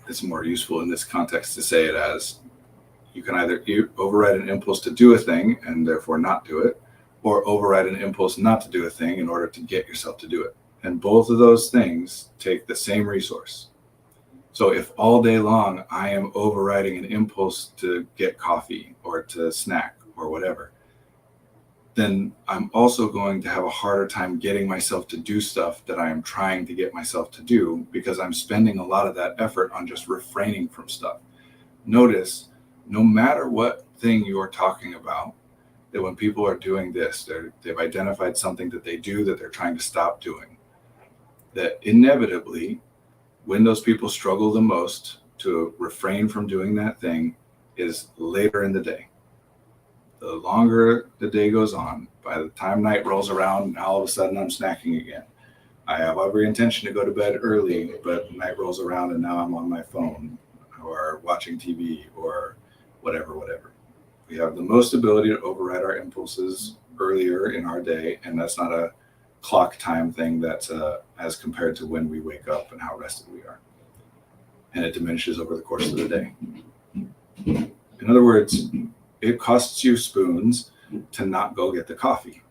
it's more useful in this context to say it as, you can either override an impulse to do a thing and therefore not do it, or override an impulse not to do a thing in order to get yourself to do it. And both of those things take the same resource. So if all day long I am overriding an impulse to get coffee or to snack or whatever, then I'm also going to have a harder time getting myself to do stuff that I am trying to get myself to do, because I'm spending a lot of that effort on just refraining from stuff. Notice, no matter what thing you're talking about, that when people are doing this, they've identified something that they do that they're trying to stop doing, that inevitably, when those people struggle the most to refrain from doing that thing, is later in the day. The longer the day goes on, by the time night rolls around, and all of a sudden I'm snacking again. I have every intention to go to bed early, but night rolls around and now I'm on my phone or watching TV or whatever. We have the most ability to override our impulses earlier in our day, and that's not a clock time thing. That's as compared to when we wake up and how rested we are. And it diminishes over the course of the day. In other words, it costs you spoons to not go get the coffee.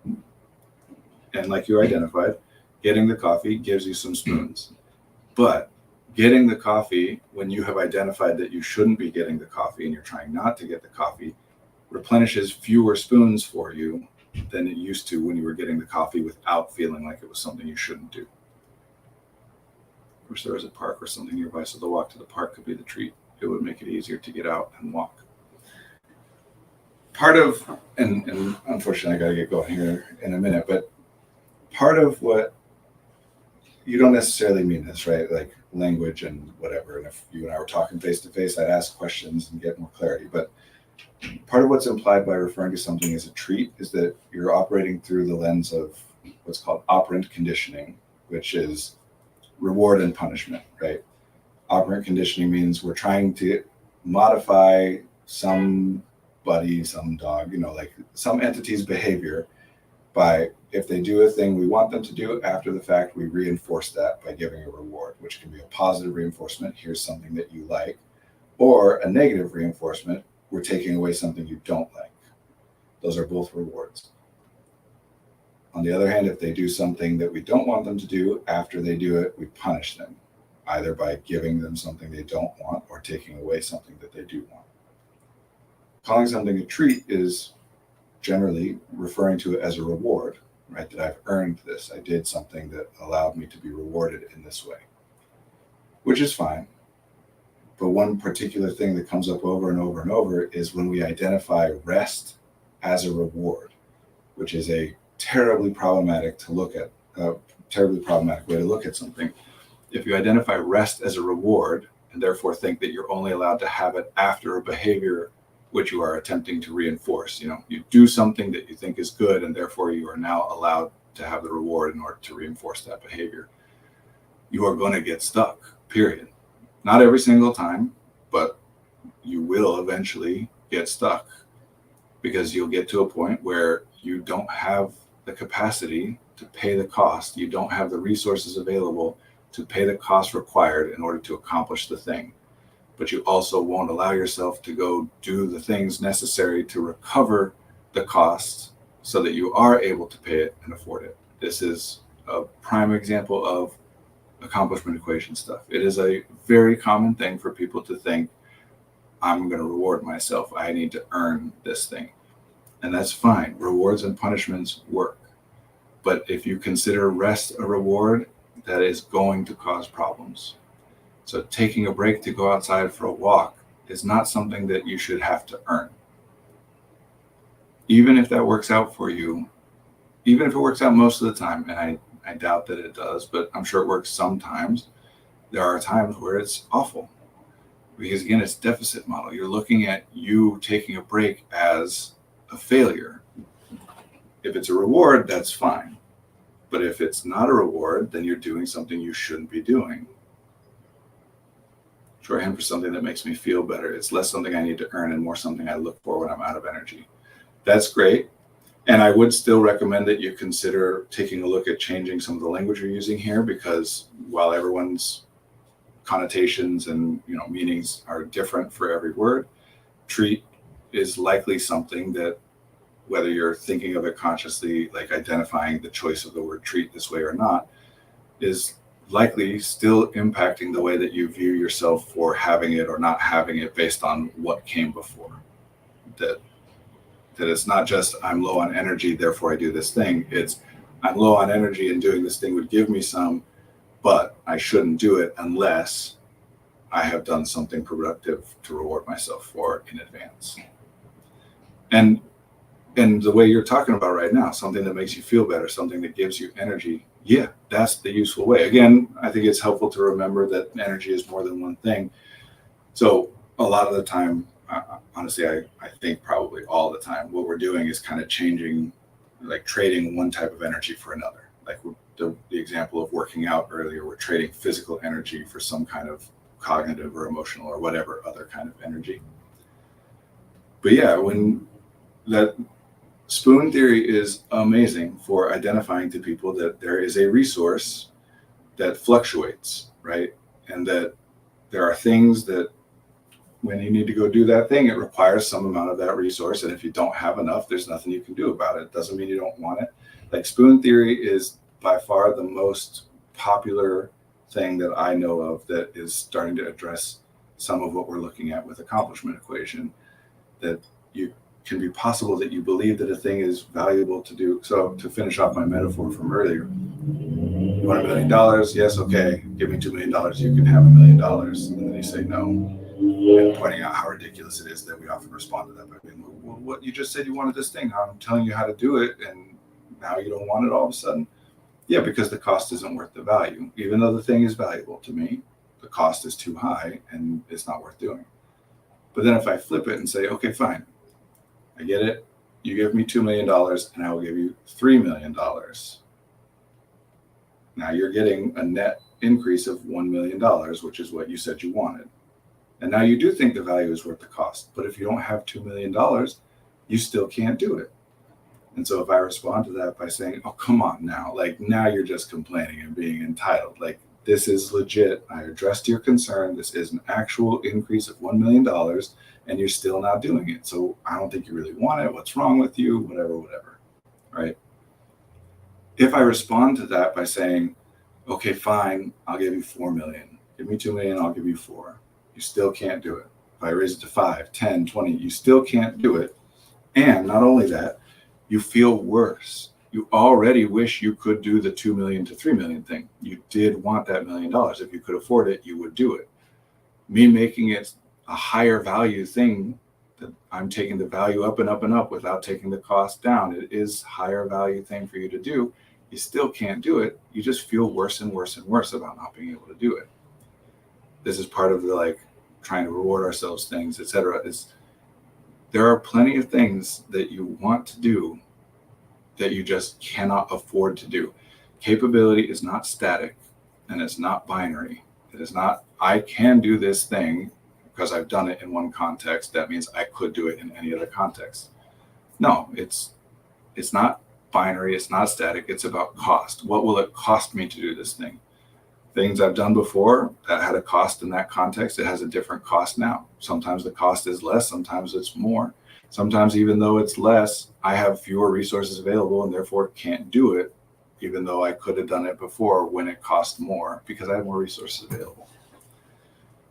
And like you identified, getting the coffee gives you some spoons. But getting the coffee when you have identified that you shouldn't be getting the coffee and you're trying not to get the coffee replenishes fewer spoons for you than it used to when you were getting the coffee without feeling like it was something you shouldn't do. Wish there was a park or something nearby, so the walk to the park could be the treat. It would make it easier to get out and walk. part of, and unfortunately I got to get going here in a minute, but part of what, you don't necessarily mean this, right? Like language and whatever. And if you and I were talking face to face, I'd ask questions and get more clarity. But part of what's implied by referring to something as a treat is that you're operating through the lens of what's called operant conditioning, which is reward and punishment, right? Operant conditioning means we're trying to modify somebody, some dog, like some entity's behavior by, if they do a thing we want them to do after the fact, we reinforce that by giving a reward, which can be a positive reinforcement, here's something that you like, or a negative reinforcement, we're taking away something you don't like. Those are both rewards. On the other hand, if they do something that we don't want them to do, after they do it, we punish them, either by giving them something they don't want or taking away something that they do want. Calling something a treat is generally referring to it as a reward, right? That I've earned this. I did something that allowed me to be rewarded in this way, which is fine. But one particular thing that comes up over and over and over is when we identify rest as a reward, which is a terribly problematic way to look at something. If you identify rest as a reward and therefore think that you're only allowed to have it after a behavior which you are attempting to reinforce, you do something that you think is good and therefore you are now allowed to have the reward in order to reinforce that behavior, you are going to get stuck, period. Not every single time, but you will eventually get stuck because you'll get to a point where you don't have the capacity to pay the cost. You don't have the resources available to pay the cost required in order to accomplish the thing. But you also won't allow yourself to go do the things necessary to recover the costs so that you are able to pay it and afford it. This is a prime example of accomplishment equation stuff. It is a very common thing for people to think, I'm going to reward myself. I need to earn this thing. And that's fine. Rewards and punishments work. But if you consider rest a reward, that is going to cause problems. So taking a break to go outside for a walk is not something that you should have to earn. Even if that works out for you, even if it works out most of the time, and I doubt that it does, but I'm sure it works sometimes, there are times where it's awful. Because again, it's deficit model. You're looking at you taking a break as a failure. If it's a reward, that's fine. But if it's not a reward, then you're doing something you shouldn't be doing. Shorthand for something that makes me feel better. It's less something I need to earn and more something I look for when I'm out of energy. That's great. And I would still recommend that you consider taking a look at changing some of the language you're using here, because while everyone's connotations and meanings are different for every word, treat is likely something that, whether you're thinking of it consciously, like identifying the choice of the word treat this way or not, is likely still impacting the way that you view yourself for having it or not having it based on what came before. That it's not just I'm low on energy, therefore I do this thing. It's I'm low on energy and doing this thing would give me some, but I shouldn't do it unless I have done something productive to reward myself for in advance. And the way you're talking about right now, something that makes you feel better, something that gives you energy, yeah, that's the useful way. Again, I think it's helpful to remember that energy is more than one thing. So a lot of the time, honestly, I think probably all the time, what we're doing is kind of changing, like trading one type of energy for another. Like the example of working out earlier, we're trading physical energy for some kind of cognitive or emotional or whatever other kind of energy. But yeah, when that spoon theory is amazing for identifying to people that there is a resource that fluctuates, right? And that there are things that when you need to go do that thing, it requires some amount of that resource. And if you don't have enough, there's nothing you can do about it. It doesn't mean you don't want it. Like spoon theory is by far the most popular thing that I know of that is starting to address some of what we're looking at with accomplishment equation, that you can be possible that you believe that a thing is valuable to do. So to finish off my metaphor from earlier, you want $1 million? Yes, okay, give me $2 million, you can have $1 million. And then you say no. and pointing out how ridiculous it is that we often respond to that by being, well, what, you just said you wanted this thing. Now I'm telling you how to do it, and now you don't want it all of a sudden. Yeah, because the cost isn't worth the value. Even though the thing is valuable to me, the cost is too high and it's not worth doing. But then if I flip it and say, okay, fine, I get it. You give me $2 million and I will give you $3 million. Now you're getting a net increase of $1 million, which is what you said you wanted. And now you do think the value is worth the cost. But if you don't have $2 million, you still can't do it. And so if I respond to that by saying, oh, come on now, like now you're just complaining and being entitled. Like, this is legit. I addressed your concern. This is an actual increase of $1 million and you're still not doing it. So I don't think you really want it. What's wrong with you? Whatever. Right? If I respond to that by saying, okay, fine, I'll give you 4 million. Give me 2 million, I'll give you 4. You still can't do it. If I raise it to 5, 10, 20, you still can't do it. And not only that, you feel worse. You already wish you could do the 2 million to 3 million thing. You did want that $1 million. If you could afford it, you would do it. Me making it a higher value thing, that I'm taking the value up and up and up without taking the cost down. It is higher value thing for you to do. You still can't do it. You just feel worse and worse and worse about not being able to do it. This is part of the like trying to reward ourselves things, etc. Is there are plenty of things that you want to do that you just cannot afford to do. Capability is not static and it's not binary. It is not, I can do this thing because I've done it in one context. That means I could do it in any other context. No, it's not binary. It's not static. It's about cost. What will it cost me to do this thing? Things I've done before that had a cost in that context, it has a different cost now. Sometimes the cost is less, sometimes it's more. Sometimes even though it's less, I have fewer resources available and therefore can't do it, even though I could have done it before when it cost more because I have more resources available.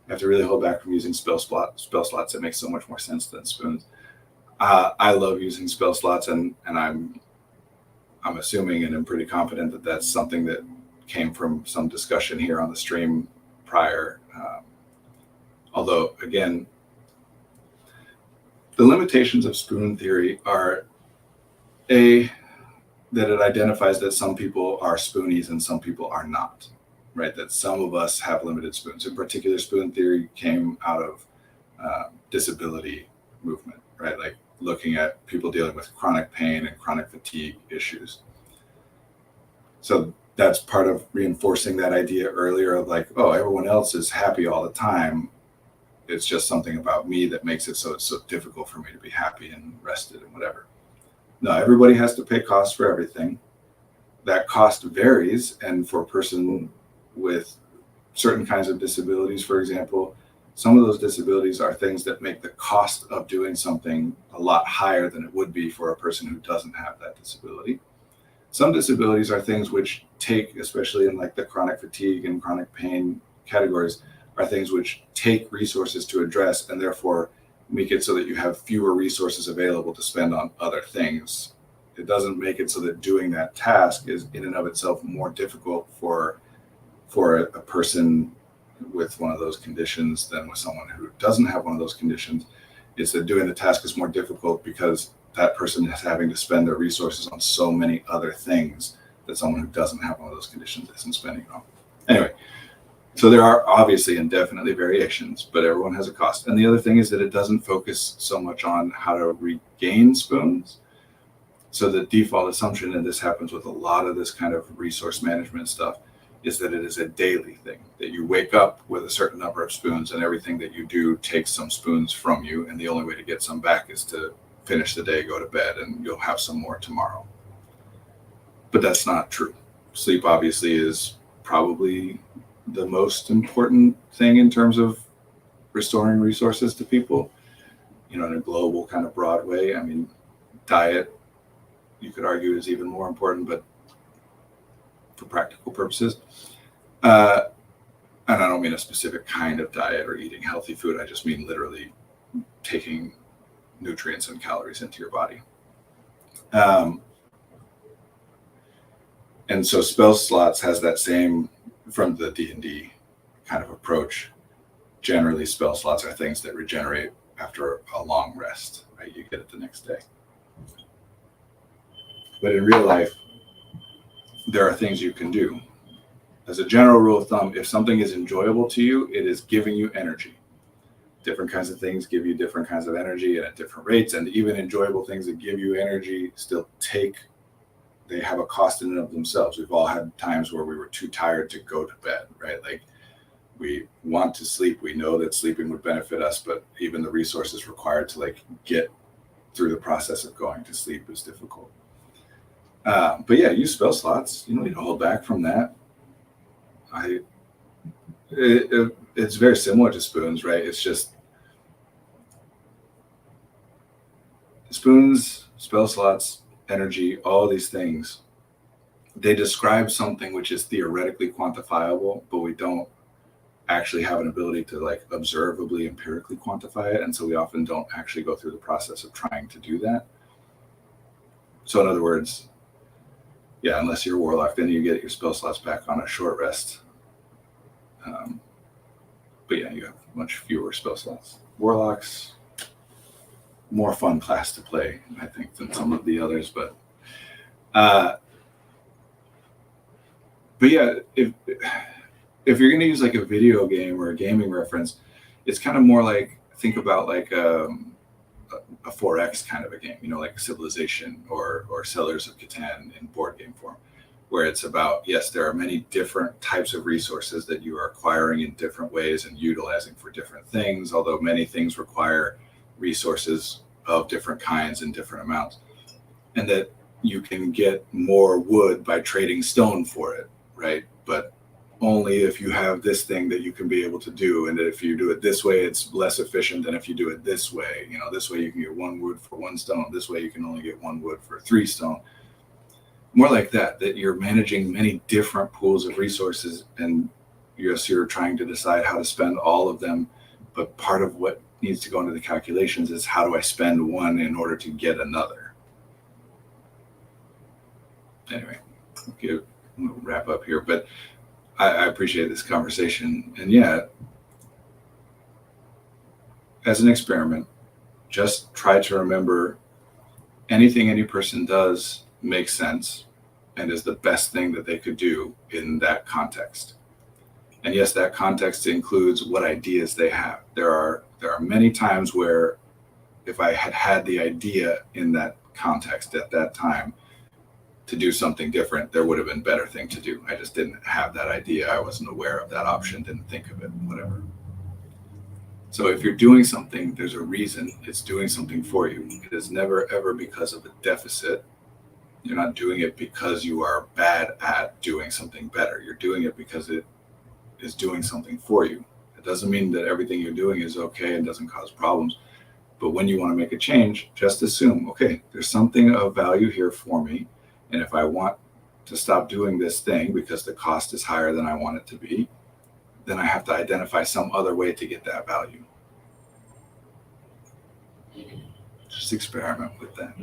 I have to really hold back from using spell slots. That makes so much more sense than spoons. I love using spell slots, and I'm assuming and I'm pretty confident that that's something that came from some discussion here on the stream prior. Although, again, the limitations of spoon theory are that it identifies that some people are spoonies and some people are not, right? That some of us have limited spoons. In particular, spoon theory came out of disability movement, right? Like looking at people dealing with chronic pain and chronic fatigue issues. So that's part of reinforcing that idea earlier of like, oh, everyone else is happy all the time. It's just something about me that makes it so it's so difficult for me to be happy and rested and whatever. No, everybody has to pay costs for everything. That cost varies. And for a person with certain kinds of disabilities, for example, some of those disabilities are things that make the cost of doing something a lot higher than it would be for a person who doesn't have that disability. Some disabilities are things which take, especially in like the chronic fatigue and chronic pain categories, are things which take resources to address and therefore make it so that you have fewer resources available to spend on other things. It doesn't make it so that doing that task is in and of itself more difficult for a person with one of those conditions than with someone who doesn't have one of those conditions. It's that doing the task is more difficult because that person is having to spend their resources on so many other things that someone who doesn't have one of those conditions isn't spending on. Anyway, so there are obviously and definitely variations, but everyone has a cost. And the other thing is that it doesn't focus so much on how to regain spoons. So the default assumption, and this happens with a lot of this kind of resource management stuff, is that it is a daily thing, that you wake up with a certain number of spoons and everything that you do takes some spoons from you. And the only way to get some back is to finish the day, go to bed, and you'll have some more tomorrow. But that's not true. Sleep obviously is probably the most important thing in terms of restoring resources to people, in a global kind of broad way. I mean, diet, you could argue, is even more important, but for practical purposes. And I don't mean a specific kind of diet or eating healthy food. I just mean literally taking nutrients and calories into your body. And so spell slots has that same, from the D&D kind of approach, generally spell slots are things that regenerate after a long rest, right? You get it the next day. But in real life, there are things you can do. As a general rule of thumb, if something is enjoyable to you, it is giving you energy. Different kinds of things give you different kinds of energy and at different rates. And even enjoyable things that give you energy still they have a cost in and of themselves. We've all had times where we were too tired to go to bed, right? Like, we want to sleep. We know that sleeping would benefit us, but even the resources required to like get through the process of going to sleep is difficult. But yeah, use spell slots. You don't need to hold back from that. It's very similar to spoons, right? It's just spoons, spell slots, energy, all these things. They describe something which is theoretically quantifiable, but we don't actually have an ability to like observably, empirically quantify it. And so we often don't actually go through the process of trying to do that. So in other words, yeah, unless you're a warlock, then you get your spell slots back on a short rest. But yeah, you have much fewer spell slots. Warlocks, more fun class to play, I think, than some of the others. But yeah, if you're going to use like a video game or a gaming reference, it's kind of more like, think about like a 4X kind of a game, you know, like Civilization or Settlers of Catan in board game form, where it's about, yes, there are many different types of resources that you are acquiring in different ways and utilizing for different things, although many things require resources of different kinds and different amounts, and that you can get more wood by trading stone for it, right? But only if you have this thing that you can be able to do, and that if you do it this way, it's less efficient than if you do it this way. You know, this way you can get 1 wood for 1 stone. This way you can only get 1 wood for 3 stone. More like that you're managing many different pools of resources, and you're trying to decide how to spend all of them. But part of what needs to go into the calculations is, how do I spend one in order to get another? Anyway, we'll wrap up here, but I appreciate this conversation. And yeah, as an experiment, just try to remember anything any person does makes sense and is the best thing that they could do in that context. And yes, that context includes what ideas they have. There are many times where if I had the idea in that context at that time to do something different, there would have been better thing to do. I just didn't have that idea. I wasn't aware of that option, didn't think of it, whatever. So if you're doing something, there's a reason it's doing something for you. It is never, ever because of a deficit. You're not doing it because you are bad at doing something better. You're doing it because it is doing something for you. It doesn't mean that everything you're doing is okay and doesn't cause problems. But when you want to make a change, just assume, okay, there's something of value here for me. And if I want to stop doing this thing because the cost is higher than I want it to be, then I have to identify some other way to get that value. Just experiment with that.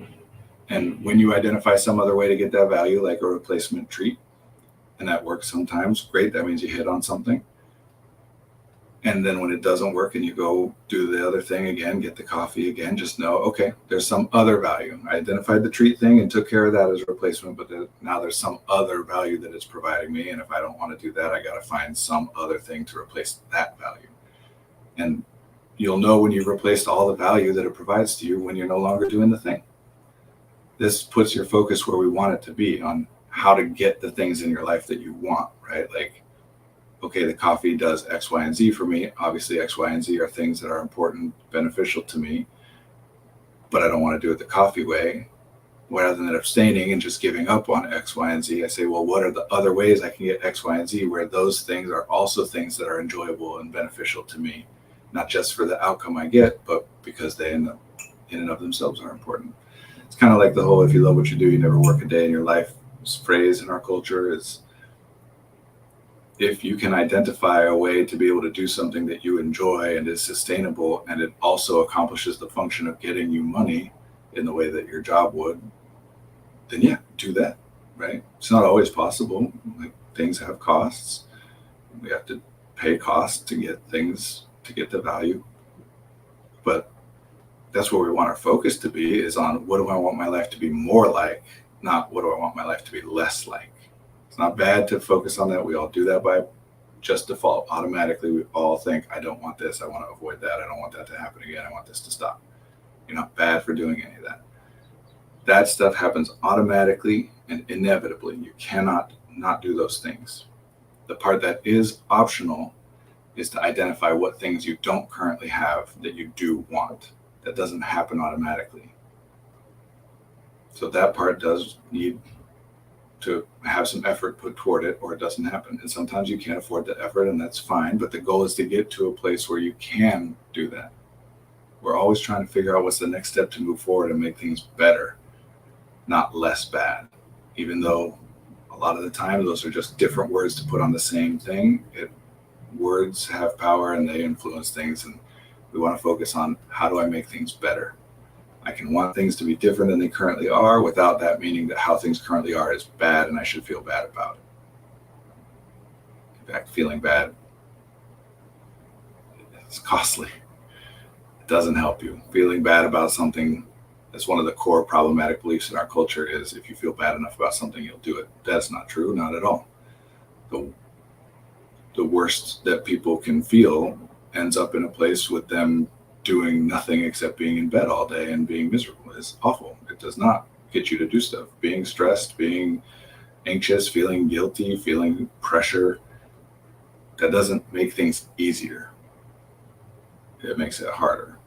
And when you identify some other way to get that value, like a replacement treat, and that works sometimes, great, that means you hit on something. And then when it doesn't work and you go do the other thing again, get the coffee again, just know, okay, there's some other value. I identified the treat thing and took care of that as a replacement, but now there's some other value that it's providing me. And if I don't want to do that, I got to find some other thing to replace that value. And you'll know when you've replaced all the value that it provides to you when you're no longer doing the thing. This puts your focus where we want it to be, on how to get the things in your life that you want, right? Like, okay, the coffee does X, Y, and Z for me. Obviously, X, Y, and Z are things that are important, beneficial to me, but I don't want to do it the coffee way. Rather than abstaining and just giving up on X, Y, and Z, I say, well, what are the other ways I can get X, Y, and Z where those things are also things that are enjoyable and beneficial to me, not just for the outcome I get, but because they in and of themselves are important. It's kind of like the whole, if you love what you do, you never work a day in your life phrase in our culture. Is, if you can identify a way to be able to do something that you enjoy and is sustainable, and it also accomplishes the function of getting you money in the way that your job would, then yeah, do that, right? It's not always possible. Like, things have costs. We have to pay costs to get things to get the value. But that's where we want our focus to be, is on what do I want my life to be more like, not what do I want my life to be less like. It's not bad to focus on that. We all do that by just default. Automatically, we all think, I don't want this. I want to avoid that. I don't want that to happen again. I want this to stop. You're not bad for doing any of that. That stuff happens automatically and inevitably. You cannot not do those things. The part that is optional is to identify what things you don't currently have that you do want. That doesn't happen automatically. So that part does need to have some effort put toward it, or it doesn't happen. And sometimes you can't afford the effort, and that's fine. But the goal is to get to a place where you can do that. We're always trying to figure out what's the next step to move forward and make things better, not less bad. Even though a lot of the time those are just different words to put on the same thing. Words have power and they influence things, and we want to focus on, how do I make things better? I can want things to be different than they currently are without that meaning that how things currently are is bad and I should feel bad about it. In fact, feeling bad is costly. It doesn't help you. Feeling bad about something, that's one of the core problematic beliefs in our culture, is if you feel bad enough about something, you'll do it. That's not true, not at all. The worst that people can feel ends up in a place with them doing nothing except being in bed all day and being miserable. It's awful. It does not get you to do stuff. Being stressed, being anxious, feeling guilty, feeling pressure, that doesn't make things easier. It makes it harder.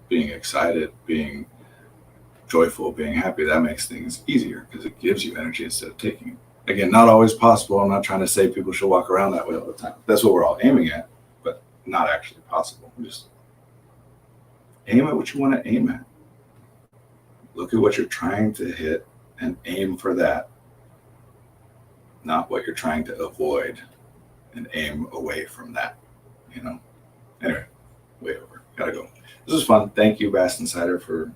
Being excited, being joyful, being happy, that makes things easier because it gives you energy instead of taking it. Again, not always possible. I'm not trying to say people should walk around that way all the time. That's what we're all aiming at, but not actually possible. Just aim at what you want to aim at. Look at what you're trying to hit and aim for that, not what you're trying to avoid and aim away from that, Anyway, way over. Gotta go. This was fun. Thank you, Bass Insider, for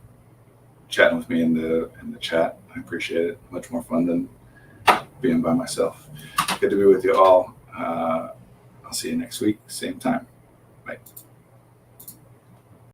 chatting with me in the chat. I appreciate it. Much more fun than being by myself. Good to be with you all. I'll see you next week, same time. Bye.